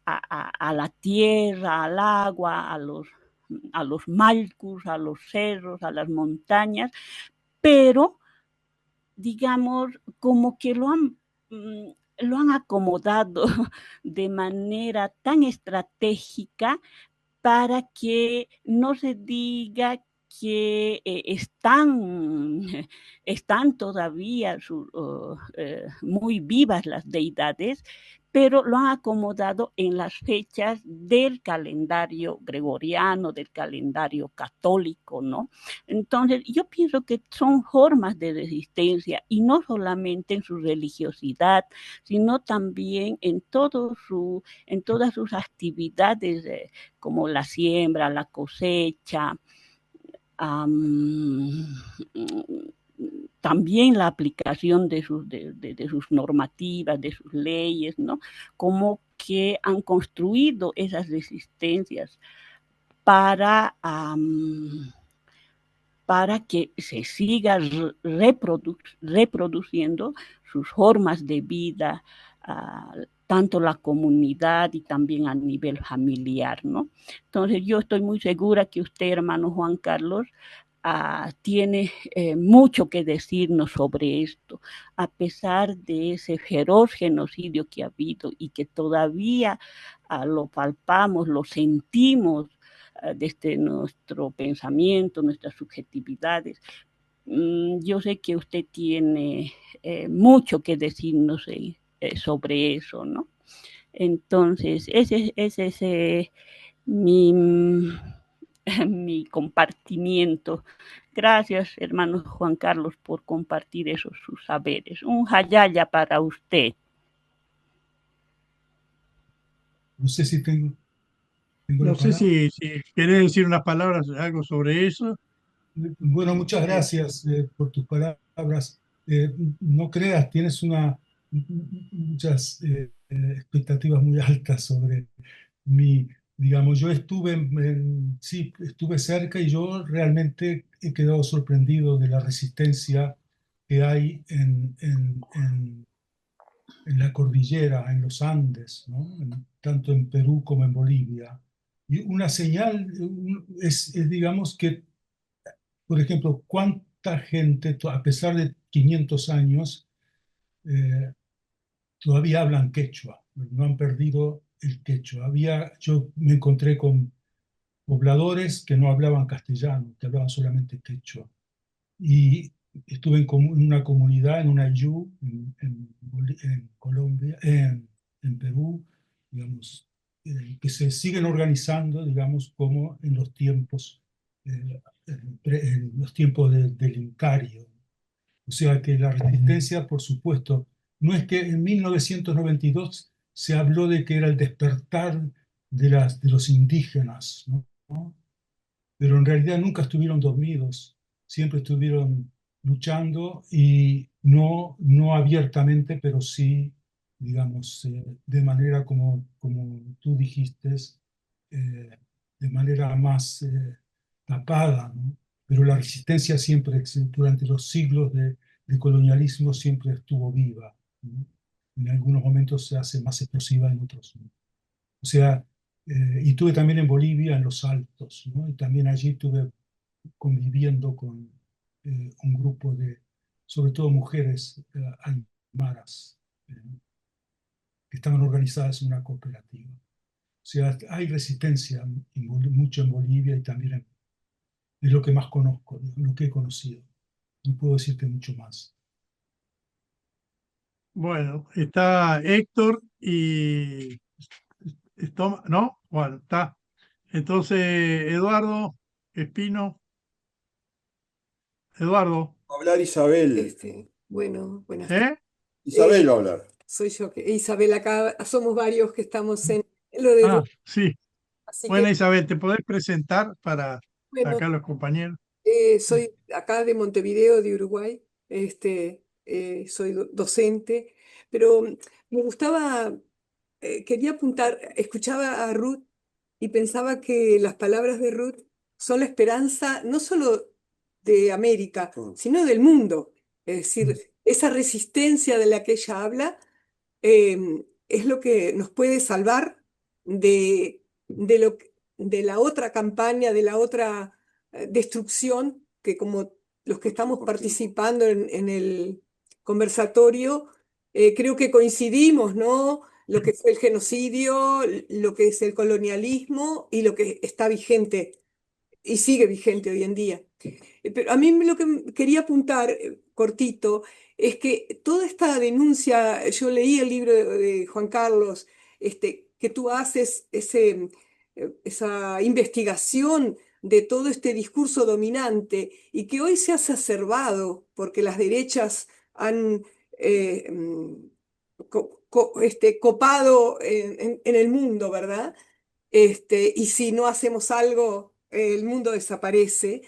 a la tierra, al agua, a los malcus, a los cerros, a las montañas, pero, digamos, como que lo han acomodado de manera tan estratégica para que no se diga que están todavía muy vivas las deidades, pero lo han acomodado en las fechas del calendario gregoriano, del calendario católico, ¿no? Entonces, yo pienso que son formas de resistencia, y no solamente en su religiosidad, sino también en todas sus actividades, como la siembra, la cosecha, también la aplicación de sus normativas, de sus leyes, ¿no? Como que han construido esas resistencias para que se siga reproduciendo sus formas de vida, tanto la comunidad y también a nivel familiar, ¿no? Entonces yo estoy muy segura que usted, hermano Juan Carlos, tiene mucho que decirnos sobre esto, a pesar de ese feroz genocidio que ha habido y que todavía lo palpamos, lo sentimos desde nuestro pensamiento, nuestras subjetividades. Yo sé que usted tiene mucho que decirnos sobre eso, ¿no? Entonces, ese es mi compartimiento. Gracias, hermano Juan Carlos, por compartir sus saberes. Un hayaya para usted. No sé si tengo No la sé palabra. si querés decir unas palabras, algo sobre eso. Bueno, muchas gracias por tus palabras. No creas, tienes muchas expectativas muy altas sobre mí. Digamos, yo sí, estuve cerca, y yo realmente he quedado sorprendido de la resistencia que hay en la cordillera, en los Andes, ¿no? Tanto en Perú como en Bolivia. Y una señal digamos, que, por ejemplo, cuánta gente, a pesar de 500 años, eh, todavía hablan quechua, no han perdido el quechua. Yo me encontré con pobladores que no hablaban castellano, que hablaban solamente quechua. Y estuve en una comunidad, en una ayllú, en Colombia, en Perú, digamos, que se siguen organizando, digamos, como en los tiempos, en los tiempos del Incario. O sea que la resistencia, por supuesto, no es que en 1992 se habló de que era el despertar de los indígenas, ¿no? Pero en realidad nunca estuvieron dormidos, siempre estuvieron luchando y no abiertamente, pero sí, digamos, de manera como tú dijiste, de manera más tapada, ¿no? Pero la resistencia siempre, durante los siglos de colonialismo, siempre estuvo viva, ¿no? En algunos momentos se hace más explosiva, en otros no. O sea, y estuve también en Bolivia, en los Altos, ¿no? Y también allí estuve conviviendo con un grupo de, sobre todo mujeres aymaras, que estaban organizadas en una cooperativa. O sea, hay resistencia mucho en Bolivia y también es lo que más conozco, lo que he conocido. No puedo decirte mucho más. Bueno, está Héctor y ¿no? Bueno, está. Entonces, Eduardo Espino, Eduardo, Hablar Isabel. Bueno, buenas tardes. ¿eh? Isabel va a hablar. Soy yo, Isabel, acá somos varios que estamos en lo de Ah, Ruth, sí. así Buena que, Isabel, ¿te podés presentar para bueno, acá los compañeros? soy acá de Montevideo, de Uruguay, soy docente, pero me gustaba, quería apuntar, escuchaba a Ruth y pensaba que las palabras de Ruth son la esperanza no solo de América, sino del mundo. Es decir, esa resistencia de la que ella habla es lo que nos puede salvar de la otra campaña, de la otra destrucción, que como los que estamos participando en el conversatorio, creo que coincidimos, ¿no? Lo que fue el genocidio, lo que es el colonialismo y lo que está vigente y sigue vigente hoy en día. Pero a mí lo que quería apuntar, cortito, es que toda esta denuncia, yo leí el libro de Juan Carlos, que tú haces esa investigación de todo este discurso dominante y que hoy se ha exacerbado porque las derechas han copado en el mundo, ¿verdad? Y si no hacemos algo, el mundo desaparece.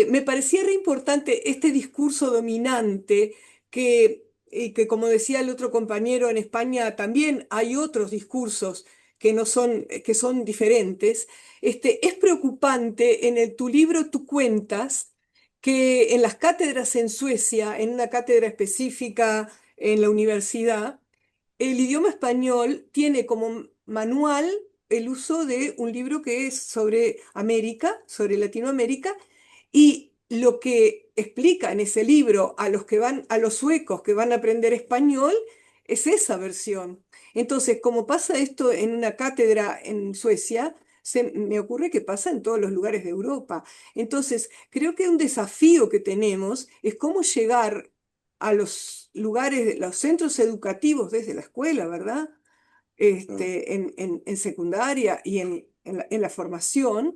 Me parecía re importante este discurso dominante y que, como decía el otro compañero, en España también hay otros discursos que no son, que son diferentes. Es preocupante, tu libro tú cuentas que en las cátedras en Suecia, en una cátedra específica en la universidad, el idioma español tiene como manual el uso de un libro que es sobre América, sobre Latinoamérica, y lo que explica en ese libro a los que van, a los suecos que van a aprender español, es esa versión. Entonces, como pasa esto en una cátedra en Suecia, me ocurre que pasa en todos los lugares de Europa. Entonces, creo que un desafío que tenemos es cómo llegar a los lugares, los centros educativos desde la escuela, ¿verdad? En secundaria y en la formación,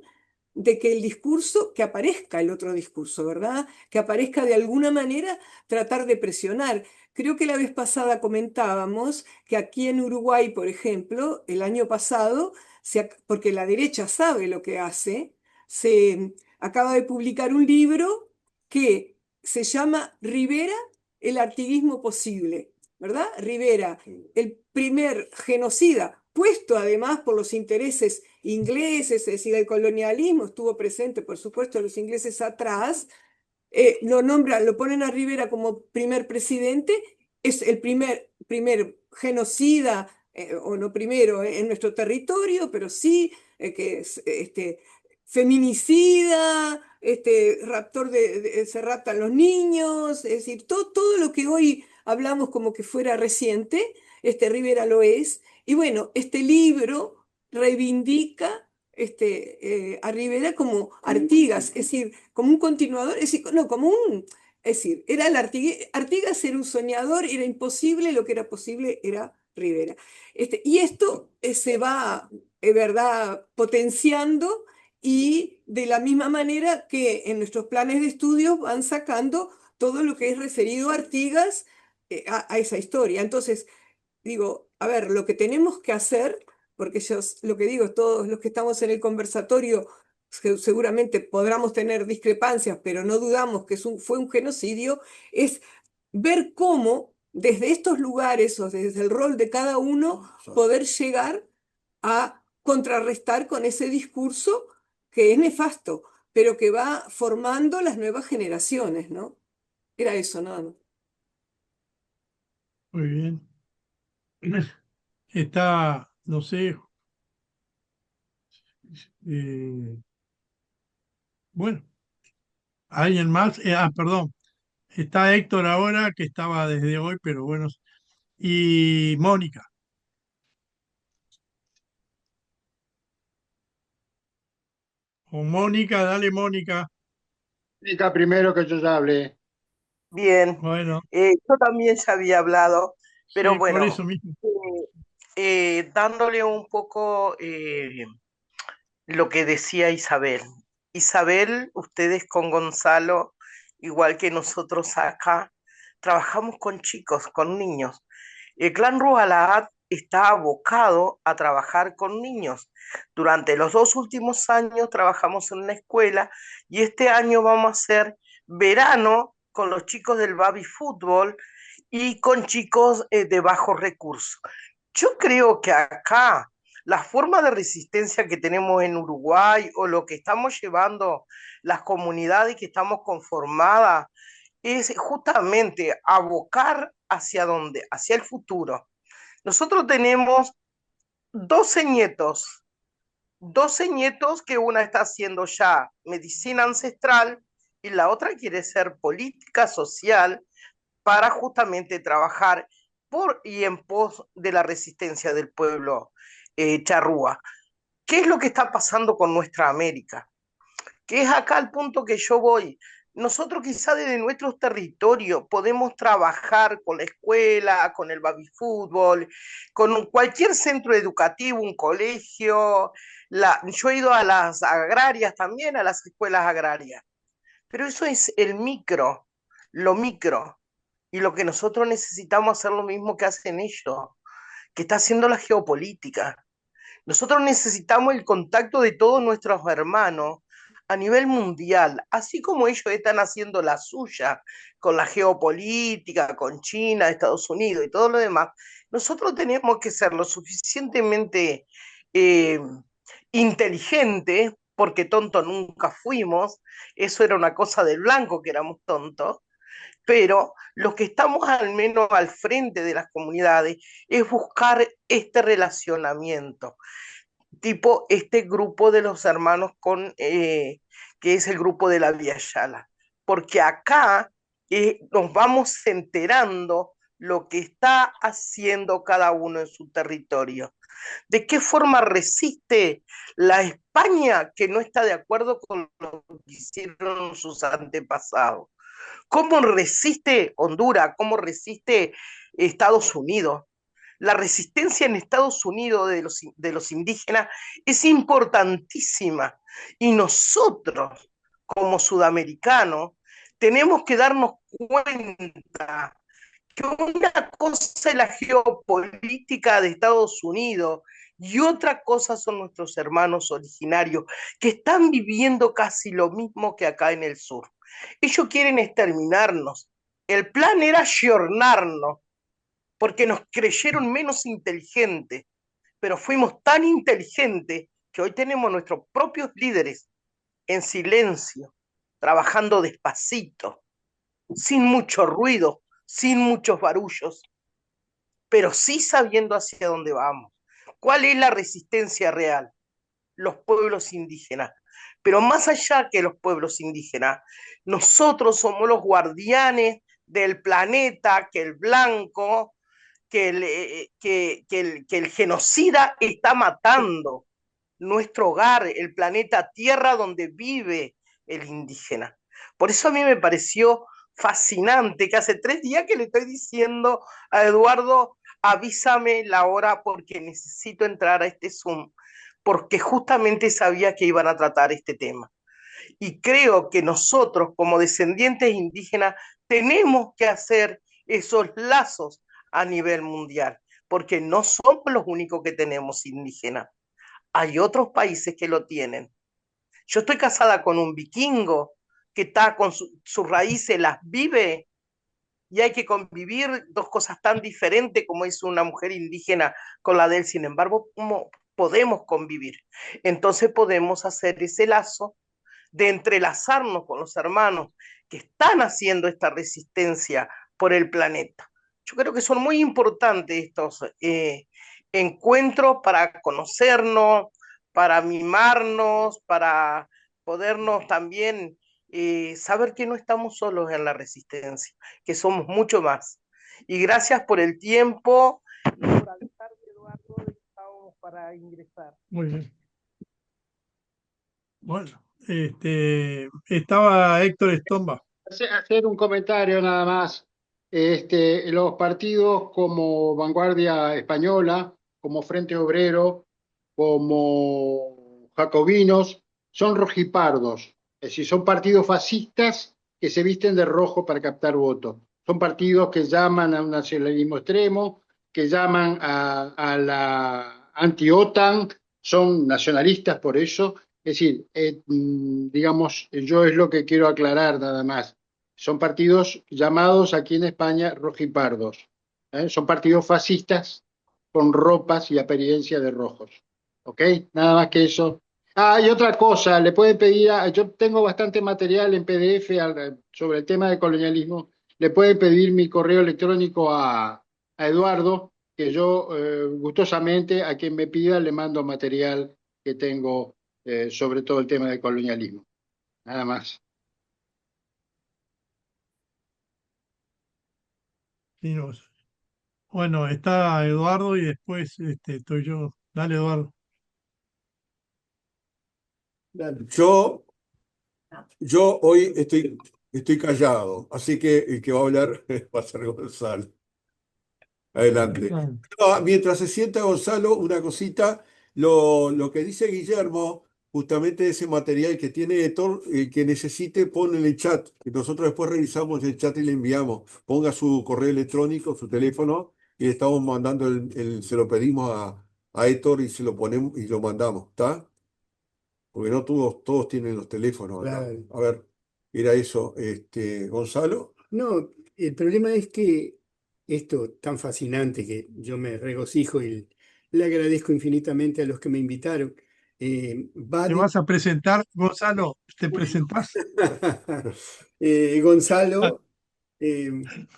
de que el discurso, que aparezca el otro discurso, ¿verdad? Que aparezca de alguna manera, tratar de presionar. Creo que la vez pasada comentábamos que aquí en Uruguay, por ejemplo, el año pasado, porque la derecha sabe lo que hace, se acaba de publicar un libro que se llama Rivera, el artiguismo posible, ¿verdad? Rivera, el primer genocida, puesto además por los intereses ingleses, es decir, el colonialismo estuvo presente, por supuesto, los ingleses atrás, lo nombran, lo ponen a Rivera como primer presidente, es el primer genocida, o no primero, en nuestro territorio, pero sí que es feminicida, raptor se raptan los niños, es decir, todo lo que hoy hablamos como que fuera reciente, Rivera lo es. Y bueno, este libro reivindica a Rivera como Artigas, es decir, como un continuador, es decir, no, es decir, era Artigas era un soñador, era imposible, lo que era posible era Rivera. Y esto se va, ¿verdad?, potenciando y de la misma manera que en nuestros planes de estudios van sacando todo lo que es referido a Artigas a esa historia. Entonces, digo, a ver, lo que tenemos que hacer, porque lo que digo, todos los que estamos en el conversatorio seguramente podamos tener discrepancias, pero no dudamos que fue un genocidio, es ver cómo desde estos lugares o desde el rol de cada uno poder llegar a contrarrestar con ese discurso que es nefasto, pero que va formando las nuevas generaciones, ¿no? Era eso, nada más. Muy bien. Está, no sé, bueno, alguien más. Perdón, está Héctor ahora, que estaba desde hoy, pero bueno, y Mónica. O Mónica, dale Mónica. Explica primero que yo ya hablé. Bien, Bueno, yo también ya había hablado, pero sí, por bueno, eso mismo. dándole un poco lo que decía Isabel. Isabel, ustedes con Gonzalo, igual que nosotros acá, trabajamos con chicos, con niños. El Clan Rualaat está abocado a trabajar con niños. Durante los 2 últimos años trabajamos en una escuela y este año vamos a hacer verano con los chicos del baby fútbol y con chicos de bajos recursos. Yo creo que acá la forma de resistencia que tenemos en Uruguay o lo que estamos llevando las comunidades que estamos conformadas es justamente abocar hacia dónde, hacia el futuro. Nosotros tenemos 12 nietos, 12 nietos que una está haciendo ya medicina ancestral y la otra quiere ser política social para justamente trabajar por y en pos de la resistencia del pueblo charrúa. ¿Qué es lo que está pasando con nuestra América? Que es acá el punto que yo voy. Nosotros quizá desde nuestros territorios podemos trabajar con la escuela, con el baby fútbol, con cualquier centro educativo, un colegio. Yo he ido a las agrarias también, a las escuelas agrarias. Pero eso es el micro, lo micro. Y lo que nosotros necesitamos hacer lo mismo que hacen ellos, que está haciendo la geopolítica. Nosotros necesitamos el contacto de todos nuestros hermanos a nivel mundial, así como ellos están haciendo la suya con la geopolítica, con China, Estados Unidos y todo lo demás. Nosotros tenemos que ser lo suficientemente eh, inteligentes, porque tontos nunca fuimos, eso era una cosa del blanco que éramos tontos, pero los que estamos al menos al frente de las comunidades es buscar este relacionamiento, tipo este grupo de los hermanos que es el grupo de la Vía Yala, porque acá nos vamos enterando lo que está haciendo cada uno en su territorio. ¿De qué forma resiste la España que no está de acuerdo con lo que hicieron sus antepasados? ¿Cómo resiste Honduras? ¿Cómo resiste Estados Unidos? La resistencia en Estados Unidos de los indígenas es importantísima y nosotros, como sudamericanos, tenemos que darnos cuenta que una cosa es la geopolítica de Estados Unidos y otra cosa son nuestros hermanos originarios que están viviendo casi lo mismo que acá en el sur. Ellos quieren exterminarnos. El plan era ayornarnos porque nos creyeron menos inteligentes, pero fuimos tan inteligentes que hoy tenemos nuestros propios líderes en silencio, trabajando despacito, sin mucho ruido, sin muchos barullos, pero sí sabiendo hacia dónde vamos. ¿Cuál es la resistencia real? Los pueblos indígenas. Pero más allá que los pueblos indígenas, nosotros somos los guardianes del planeta que el blanco, que el genocida está matando. nuestro hogar, el planeta Tierra donde vive el indígena. Por eso a mí me pareció fascinante que hace 3 días que le estoy diciendo a Eduardo, avísame la hora porque necesito entrar a este Zoom, porque justamente sabía que iban a tratar este tema. Y creo que nosotros, como descendientes indígenas, tenemos que hacer esos lazos a nivel mundial, porque no somos los únicos que tenemos indígenas. Hay otros países que lo tienen. Yo estoy casada con un vikingo que está con sus raíces, las vive, y hay que convivir dos cosas tan diferentes como es una mujer indígena con la de él. Sin embargo, ¿cómo podemos convivir? Entonces podemos hacer ese lazo de entrelazarnos con los hermanos que están haciendo esta resistencia por el planeta. Yo creo que son muy importantes estos encuentros para conocernos, para mimarnos, para podernos también saber que no estamos solos en la resistencia, que somos mucho más. Y gracias por el tiempo y por avisar, Eduardo, estamos para ingresar. Muy bien. Bueno, estaba Héctor Estomba. Hacer un comentario nada más. Los partidos como Vanguardia Española, como Frente Obrero, como Jacobinos, son rojipardos. Es decir, son partidos fascistas que se visten de rojo para captar votos. Son partidos que llaman a un nacionalismo extremo, que llaman a la anti-OTAN, son nacionalistas por eso. Es decir, digamos, yo es lo que quiero aclarar nada más. Son partidos llamados aquí en España rojipardos. Son partidos fascistas con ropas y apariencia de rojos. ¿Ok? Nada más que eso. Ah, y otra cosa, le puede pedir, yo tengo bastante material en PDF sobre el tema de colonialismo, le puede pedir mi correo electrónico a Eduardo, que yo gustosamente a quien me pida le mando material que tengo sobre todo el tema del colonialismo. Nada más. Sí, no. Bueno, está Eduardo y después estoy yo. Dale, Eduardo. Yo hoy estoy callado, así que el que va a hablar va a ser Gonzalo. Adelante. Mientras se sienta Gonzalo, una cosita, lo que dice Guillermo, justamente ese material que tiene Héctor, el que necesite, pone en el chat, y nosotros después revisamos el chat y le enviamos. Ponga su correo electrónico, su teléfono, y le estamos mandando se lo pedimos a Héctor y se lo ponemos y lo mandamos, ¿está? Porque no todos tienen los teléfonos acá. Claro. A ver, era eso, Gonzalo. No, el problema es que esto tan fascinante que yo me regocijo y le agradezco infinitamente a los que me invitaron. ¿Te vas a presentar, Gonzalo? ¿Te presentás? Gonzalo,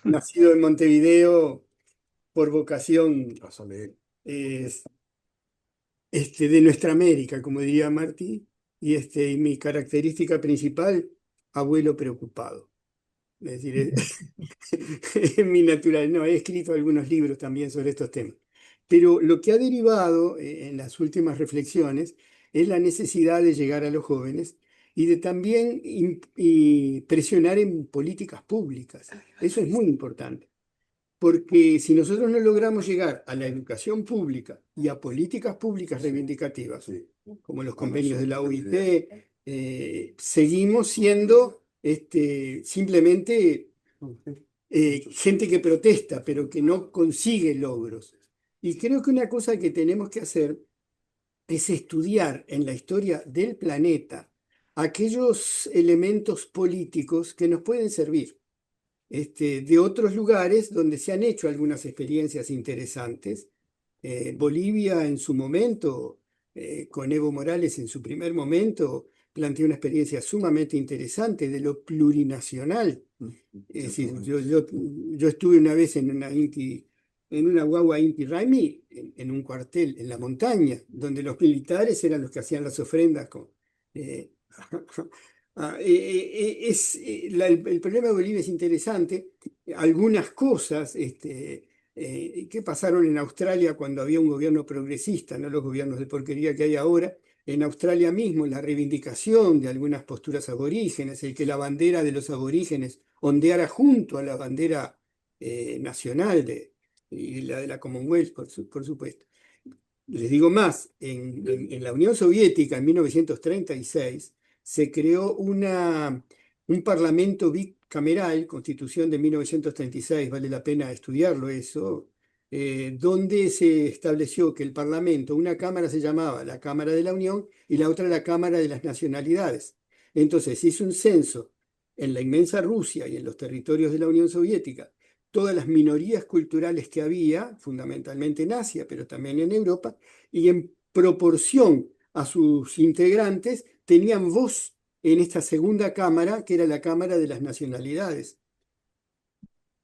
nacido en Montevideo por vocación de nuestra América, como diría Martí, y mi característica principal, abuelo preocupado. Es decir, es mi natural. No, he escrito algunos libros también sobre estos temas. Pero lo que ha derivado en las últimas reflexiones es la necesidad de llegar a los jóvenes y de también presionar en políticas públicas. Eso es muy importante. Porque si nosotros no logramos llegar a la educación pública y a políticas públicas reivindicativas, como los convenios de la OIT, seguimos siendo simplemente gente que protesta, pero que no consigue logros. Y creo que una cosa que tenemos que hacer es estudiar en la historia del planeta aquellos elementos políticos que nos pueden servir. De otros lugares donde se han hecho algunas experiencias interesantes. Bolivia en su momento, con Evo Morales en su primer momento, planteó una experiencia sumamente interesante de lo plurinacional. Es decir, yo estuve una vez en una guagua Inti Raymi, en un cuartel en la montaña, donde los militares eran los que hacían las ofrendas con... el problema de Bolivia es interesante. Algunas cosas que pasaron en Australia cuando había un gobierno progresista, no los gobiernos de porquería que hay ahora, en Australia mismo, la reivindicación de algunas posturas aborígenes, el que la bandera de los aborígenes ondeara junto a la bandera nacional y la de la Commonwealth, por supuesto. Les digo más, en la Unión Soviética en 1936 se creó un parlamento bicameral, Constitución de 1936, vale la pena estudiarlo eso, donde se estableció que el Parlamento, una cámara se llamaba la Cámara de la Unión y la otra la Cámara de las Nacionalidades. Entonces se hizo un censo en la inmensa Rusia y en los territorios de la Unión Soviética, todas las minorías culturales que había, fundamentalmente en Asia, pero también en Europa, y en proporción a sus integrantes tenían voz en esta segunda cámara, que era la Cámara de las Nacionalidades.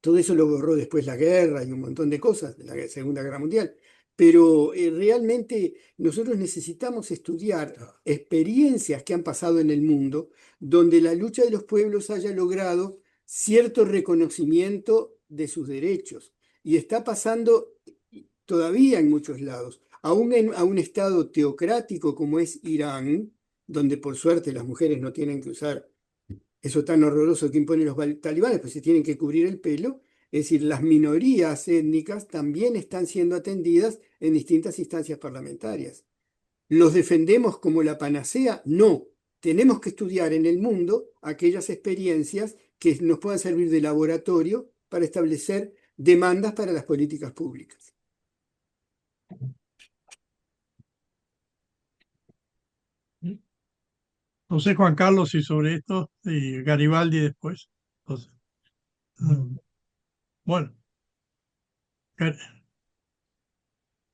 Todo eso lo borró después la guerra y un montón de cosas de la Segunda Guerra Mundial. Pero realmente nosotros necesitamos estudiar experiencias que han pasado en el mundo donde la lucha de los pueblos haya logrado cierto reconocimiento de sus derechos. Y está pasando todavía en muchos lados, aún a un estado teocrático como es Irán, donde por suerte las mujeres no tienen que usar eso tan horroroso que imponen los talibanes, pues se tienen que cubrir el pelo. Es decir, las minorías étnicas también están siendo atendidas en distintas instancias parlamentarias. ¿Los defendemos como la panacea? No. Tenemos que estudiar en el mundo aquellas experiencias que nos puedan servir de laboratorio para establecer demandas para las políticas públicas. No sé, Juan Carlos, y sobre esto, y Garibaldi después. Entonces, bueno,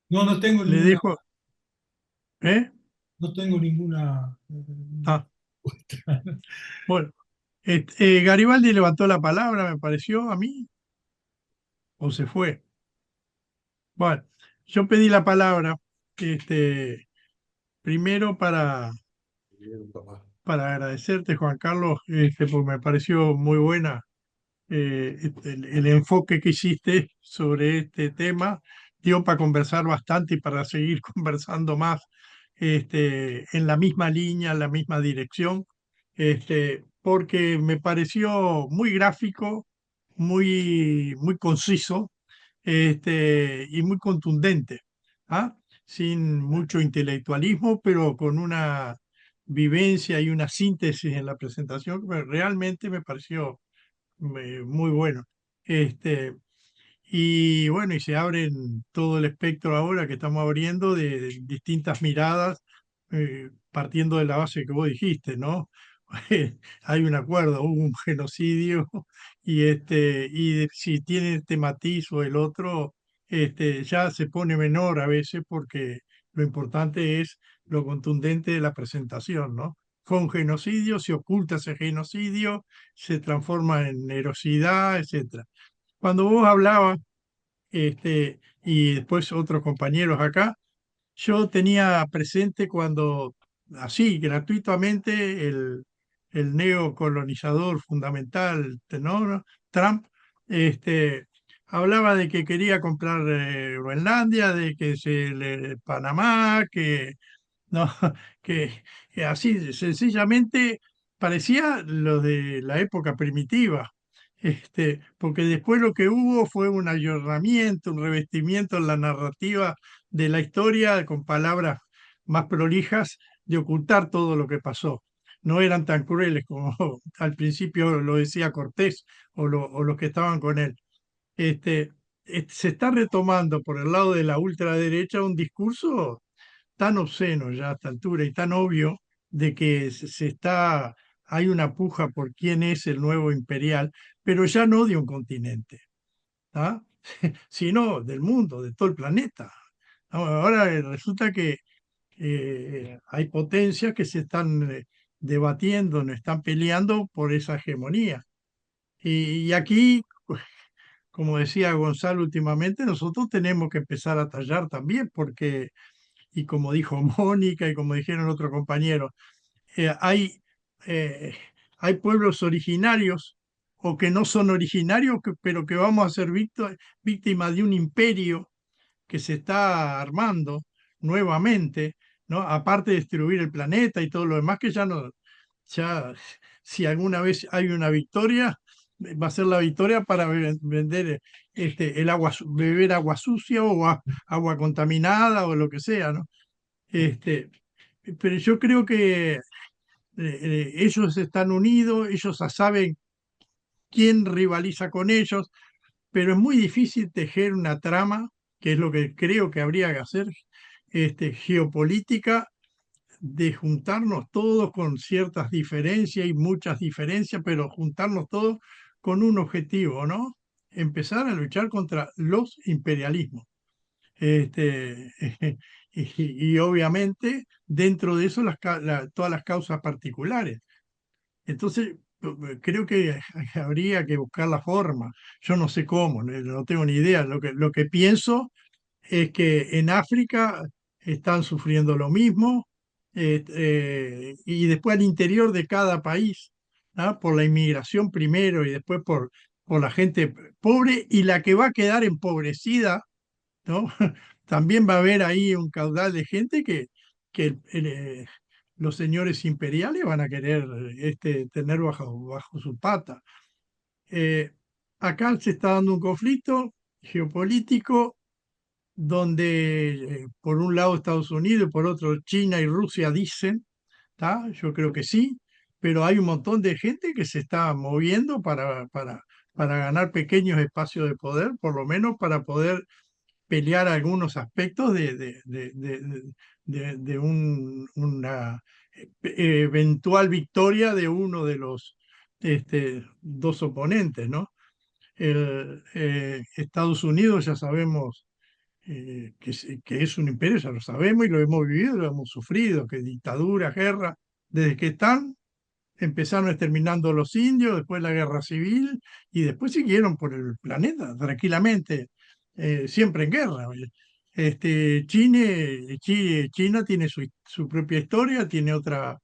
No tengo le dejo. no tengo ninguna. Bueno, Garibaldi levantó la palabra, me pareció a mí, o se fue. Bueno, yo pedí la palabra, primero para agradecerte, Juan Carlos, porque me pareció muy buena el enfoque que hiciste sobre este tema. Dio para conversar bastante y para seguir conversando más en la misma línea, en la misma dirección, porque me pareció muy gráfico, muy conciso y muy contundente, ¿ah? Sin mucho intelectualismo, pero con una vivencia y una síntesis en la presentación que realmente me pareció muy bueno. Y bueno, y se abren todo el espectro ahora que estamos abriendo de distintas miradas, partiendo de la base que vos dijiste, ¿no? Hay un acuerdo, hubo un genocidio, y si tiene este matiz o el otro, ya se pone menor a veces porque lo importante es lo contundente de la presentación, ¿no? Fue un genocidio, se oculta ese genocidio, se transforma en heroicidad, etcétera. Cuando vos hablabas, y después otros compañeros acá, yo tenía presente cuando, así, gratuitamente, el neocolonizador fundamental, ¿no? Trump, hablaba de que quería comprar Groenlandia, de que Panamá, que no, que así sencillamente parecía lo de la época primitiva, porque después lo que hubo fue un ayornamiento, un revestimiento en la narrativa de la historia con palabras más prolijas de ocultar todo lo que pasó. No eran tan crueles como al principio lo decía Cortés o los que estaban con él. Se está retomando por el lado de la ultraderecha un discurso tan obsceno ya a esta altura y tan obvio de que hay una puja por quién es el nuevo imperial, pero ya no de un continente, ¿ah? Sino del mundo, de todo el planeta. Ahora resulta que hay potencias que se están debatiendo, no están peleando por esa hegemonía. Y aquí, pues, como decía Gonzalo últimamente, nosotros tenemos que empezar a tallar también, porque y como dijo Mónica y como dijeron otros compañeros, eh, hay, eh, hay pueblos originarios o que no son originarios, pero que vamos a ser víctimas de un imperio que se está armando nuevamente, ¿no? Aparte de destruir el planeta y todo lo demás, que ya no, ya si alguna vez hay una victoria, va a ser la victoria para vender el agua, beber agua sucia o agua contaminada o lo que sea, ¿no? Este, pero yo creo que ellos están unidos, ellos ya saben quién rivaliza con ellos, pero es muy difícil tejer una trama, que es lo que creo que habría que hacer, geopolítica, de juntarnos todos con ciertas diferencias y muchas diferencias, pero juntarnos todos con un objetivo, ¿no? Empezar a luchar contra los imperialismos. Este, y obviamente dentro de eso todas las causas particulares. Entonces, creo que habría que buscar la forma. Yo no sé cómo, no tengo ni idea. Lo que pienso es que en África están sufriendo lo mismo, y después al interior de cada país, ¿ah? Por la inmigración primero y después por la gente pobre y la que va a quedar empobrecida, ¿no? También va a haber ahí un caudal de gente que los señores imperiales van a querer tener bajo su pata. Eh, Acá se está dando un conflicto geopolítico donde por un lado Estados Unidos y por otro China y Rusia dicen, ¿tá? Yo creo que sí, pero hay un montón de gente que se está moviendo para ganar pequeños espacios de poder, por lo menos para poder pelear algunos aspectos una eventual victoria de uno de los dos oponentes, ¿no? Estados Unidos ya sabemos que es un imperio, ya lo sabemos y lo hemos vivido, lo hemos sufrido, que dictadura, guerra, desde que están, empezaron exterminando a los indios, después la guerra civil y después siguieron por el planeta tranquilamente, siempre en guerra. China tiene su propia historia, tiene otra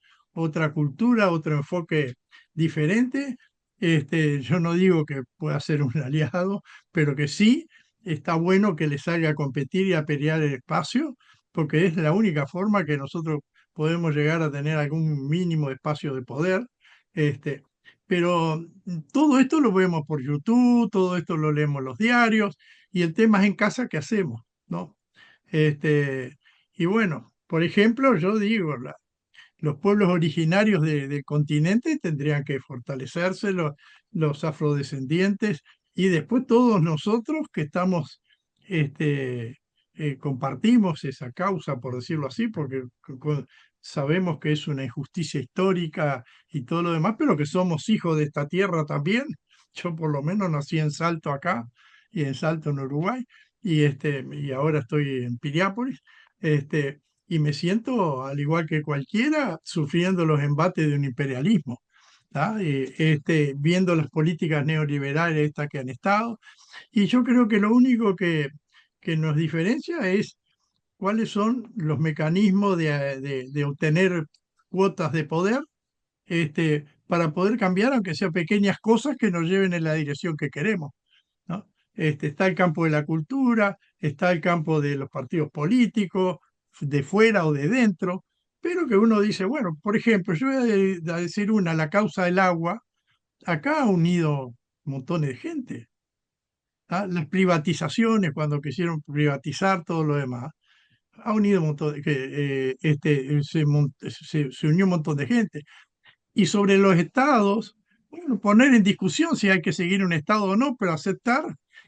cultura, otro enfoque diferente. Yo no digo que pueda ser un aliado, pero que sí está bueno que le salga a competir y a pelear el espacio, porque es la única forma que nosotros podemos llegar a tener algún mínimo de espacio de poder. Este, pero todo esto lo vemos por YouTube, todo esto lo leemos en los diarios, y el tema es en casa qué hacemos, ¿no? Y bueno, por ejemplo, yo digo, los pueblos originarios del continente tendrían que fortalecerse, los afrodescendientes, y después todos nosotros que estamos, compartimos esa causa, por decirlo así, porque sabemos que es una injusticia histórica y todo lo demás, pero que somos hijos de esta tierra también. Yo por lo menos nací en Salto acá y en Salto en Uruguay, y ahora estoy en Piriápolis. Y me siento, al igual que cualquiera, sufriendo los embates de un imperialismo, ¿tá? Viendo las políticas neoliberales estas que han estado. Y yo creo que lo único que nos diferencia es cuáles son los mecanismos de obtener cuotas de poder, para poder cambiar, aunque sean pequeñas cosas que nos lleven en la dirección que queremos, ¿no? Está el campo de la cultura, está el campo de los partidos políticos, de fuera o de dentro, pero que uno dice, bueno, por ejemplo, yo voy a decir la causa del agua, acá ha unido montones de gente. ¿Ah? Las privatizaciones, cuando quisieron privatizar todo lo demás, ha unido un montón se unió un montón de gente. Y sobre los estados, bueno, poner en discusión si hay que seguir un estado o no, pero aceptar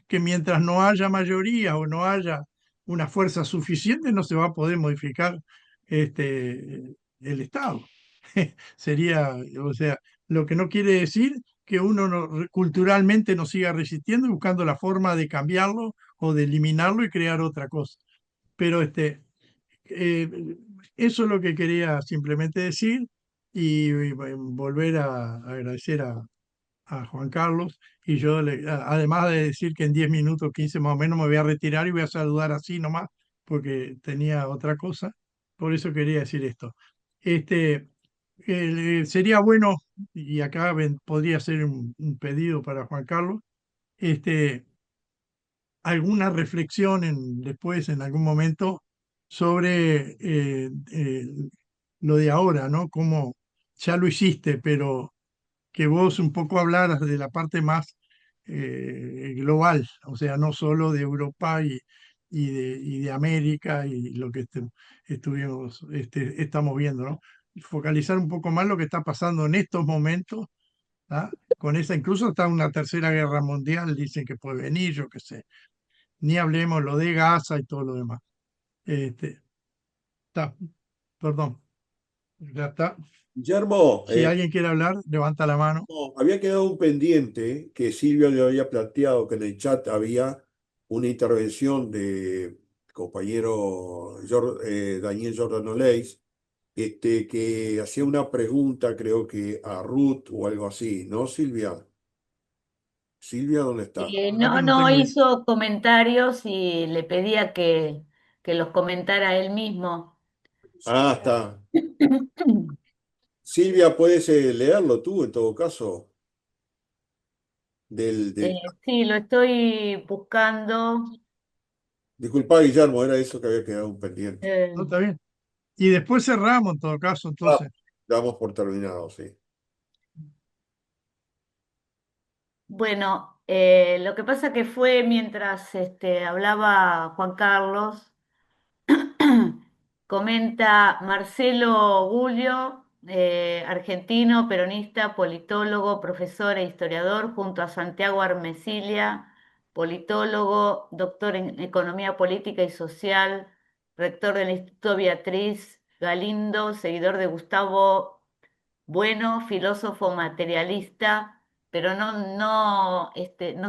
que mientras no haya mayoría o no haya una fuerza suficiente, no se va a poder modificar el estado. Sería, o sea, lo que no quiere decir que uno culturalmente no siga resistiendo y buscando la forma de cambiarlo o de eliminarlo y crear otra cosa. Pero eh, eso es lo que quería simplemente decir, y volver a agradecer a Juan Carlos. Y yo, además de decir que en 10 minutos, 15 más o menos, me voy a retirar y voy a saludar así nomás, porque tenía otra cosa. Por eso quería decir esto. Sería bueno, y acá podría ser un pedido para Juan Carlos, alguna reflexión después, en algún momento, sobre lo de ahora, ¿no? Como ya lo hiciste, pero que vos un poco hablaras de la parte más global, o sea, no solo de Europa y de América y lo que estamos viendo, ¿no? Focalizar un poco más lo que está pasando en estos momentos, ¿ah? Con esa, incluso está una tercera guerra mundial, dicen que puede venir, yo qué sé. Ni hablemos lo de Gaza y todo lo demás. Este, está, perdón, ya está. Guillermo, Si alguien quiere hablar, levanta la mano. no, había quedado un pendiente que Silvia le había planteado que en el chat había una intervención de compañero Daniel Jordan Oleis, que hacía una pregunta, creo que a Ruth o algo así, ¿no, Silvia? Silvia, ¿dónde está? La verdad que no No tengo idea. hizo comentarios y le pedía que los comentara él mismo. Ah, está. Silvia, puedes leerlo tú en todo caso, del... Sí, lo estoy buscando. Disculpa, Guillermo, era eso que había quedado un pendiente. No, está bien. Y después cerramos en todo caso, Ah, entonces. damos por terminado, sí. Bueno, lo que pasa que fue mientras hablaba Juan Carlos, comenta Marcelo Gulio, argentino, peronista, politólogo, profesor e historiador, junto a Santiago Armesilia, politólogo, doctor en Economía Política y Social, rector del Instituto Beatriz Galindo, seguidor de Gustavo Bueno, filósofo materialista, pero no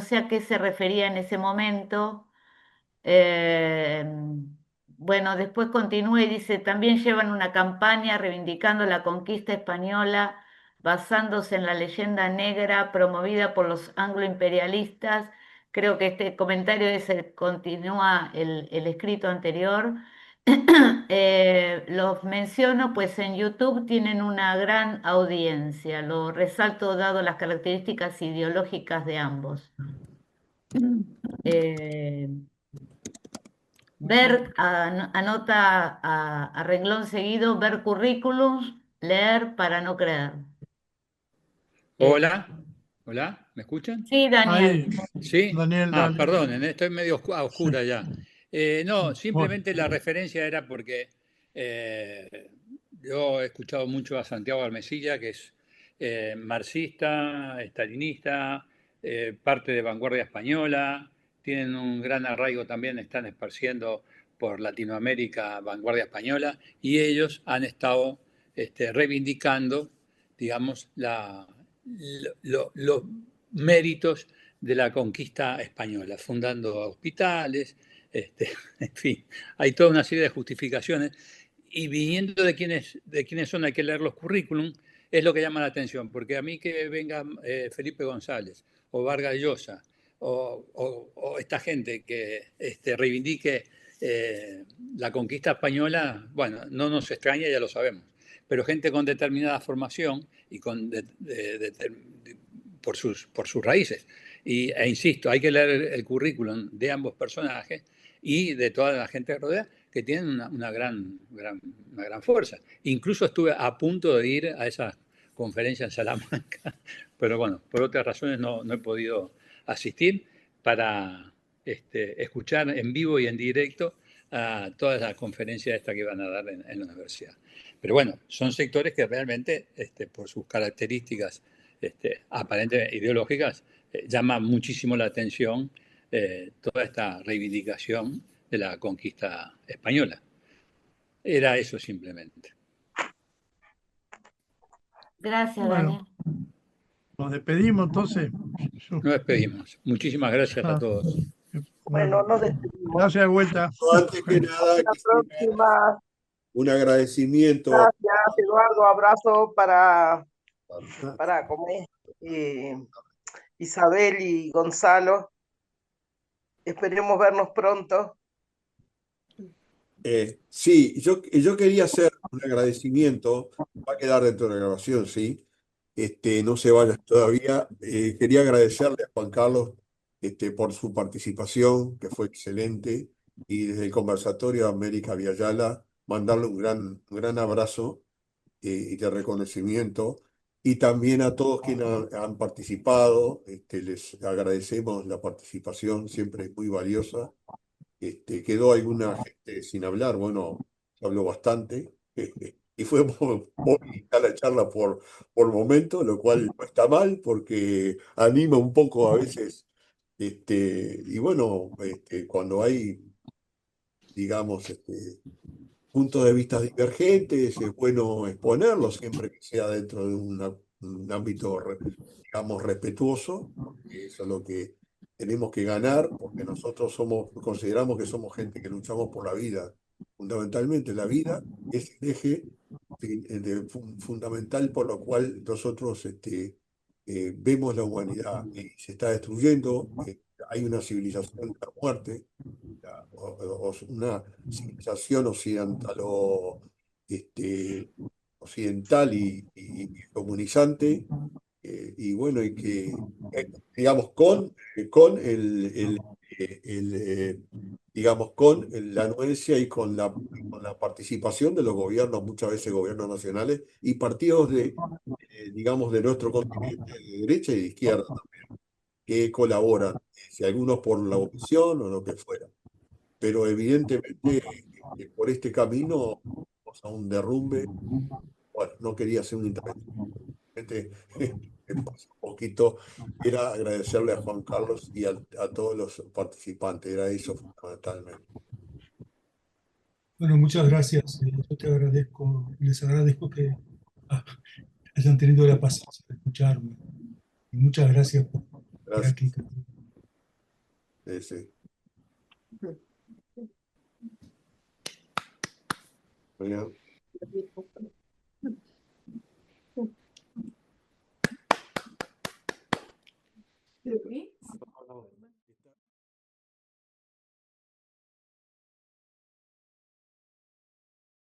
sé a qué se refería en ese momento. Eh, bueno, después continúa y dice, también llevan una campaña reivindicando la conquista española basándose en la leyenda negra promovida por los angloimperialistas. Creo que este comentario continúa el escrito anterior. Los menciono, pues en YouTube tienen una gran audiencia. Lo resalto dado las características ideológicas de ambos. Eh, anota a renglón seguido, ver currículums, leer para no creer. Hola, hola, ¿me escuchan? Sí, Daniel. Ahí, Sí. Daniel, dale. Perdonen, estoy medio a Sí. oscura ya. No, Bueno, simplemente la referencia era porque yo he escuchado mucho a Santiago Armesilla, que es marxista, estalinista, parte de Vanguardia Española, tienen un gran arraigo también, están esparciendo por Latinoamérica Vanguardia Española, y ellos han estado reivindicando, digamos, los méritos de la conquista española, fundando hospitales, en fin, hay toda una serie de justificaciones, y viniendo de quiénes son, hay que leer los currículum, es lo que llama la atención, porque a mí que venga Felipe González o Vargas Llosa o esta gente que reivindique la conquista española, bueno, no nos extraña, ya lo sabemos, pero gente con determinada formación y por sus raíces. E insisto, hay que leer el currículum de ambos personajes y de toda la gente que rodea, que tienen una gran fuerza. Incluso estuve a punto de ir a esa conferencia en Salamanca, pero bueno, por otras razones no he podido asistir para escuchar en vivo y en directo a todas las conferencias estas que van a dar en la universidad. Pero bueno, son sectores que realmente, por sus características aparentemente ideológicas, llama muchísimo la atención toda esta reivindicación de la conquista española. Era eso simplemente. Gracias, bueno, Daniel. nos despedimos entonces. Nos despedimos. Muchísimas gracias a todos. Bueno, nos despedimos. Gracias de vuelta. Antes que nada, Hasta la próxima. un agradecimiento. Gracias, Eduardo. Abrazo para ¿cómo es? Isabel y Gonzalo. Esperemos vernos pronto. Sí, yo quería hacer un agradecimiento, va a quedar dentro de la grabación, sí. No se vaya todavía. Quería agradecerle a Juan Carlos por su participación, que fue excelente, y desde el Conversatorio América Viayala mandarle un gran abrazo y de reconocimiento. Y también a todos quienes han participado, les agradecemos la participación, siempre es muy valiosa. Quedó alguna gente sin hablar, bueno, se habló bastante, y fue bonita la charla por momento, lo cual no está mal porque anima un poco a veces, y bueno, cuando hay, digamos, puntos de vista divergentes, es bueno exponerlos siempre que sea dentro de un ámbito, digamos, respetuoso, porque eso es lo que tenemos que ganar, porque nosotros consideramos que somos gente que luchamos por la vida. Fundamentalmente la vida es el eje fundamental por lo cual nosotros vemos la humanidad y se está destruyendo, hay una civilización de la muerte, una civilización occidental y comunizante, y bueno, y que, digamos, digamos, la anuencia y con la participación de los gobiernos, muchas veces gobiernos nacionales y partidos digamos, de nuestro continente, de derecha y de izquierda también, que colaboran, si algunos por la oposición o lo que fuera. Pero evidentemente por este camino vamos a un derrumbe. Bueno, no quería hacer una intervención. Me pasó un poquito, era agradecerle a Juan Carlos y a todos los participantes, era eso fundamentalmente. Bueno, muchas gracias. Yo te agradezco, les agradezco que ah, hayan tenido la paciencia de escucharme. Y muchas gracias por estar Gracias. aquí. Sí, sí. Muy bien.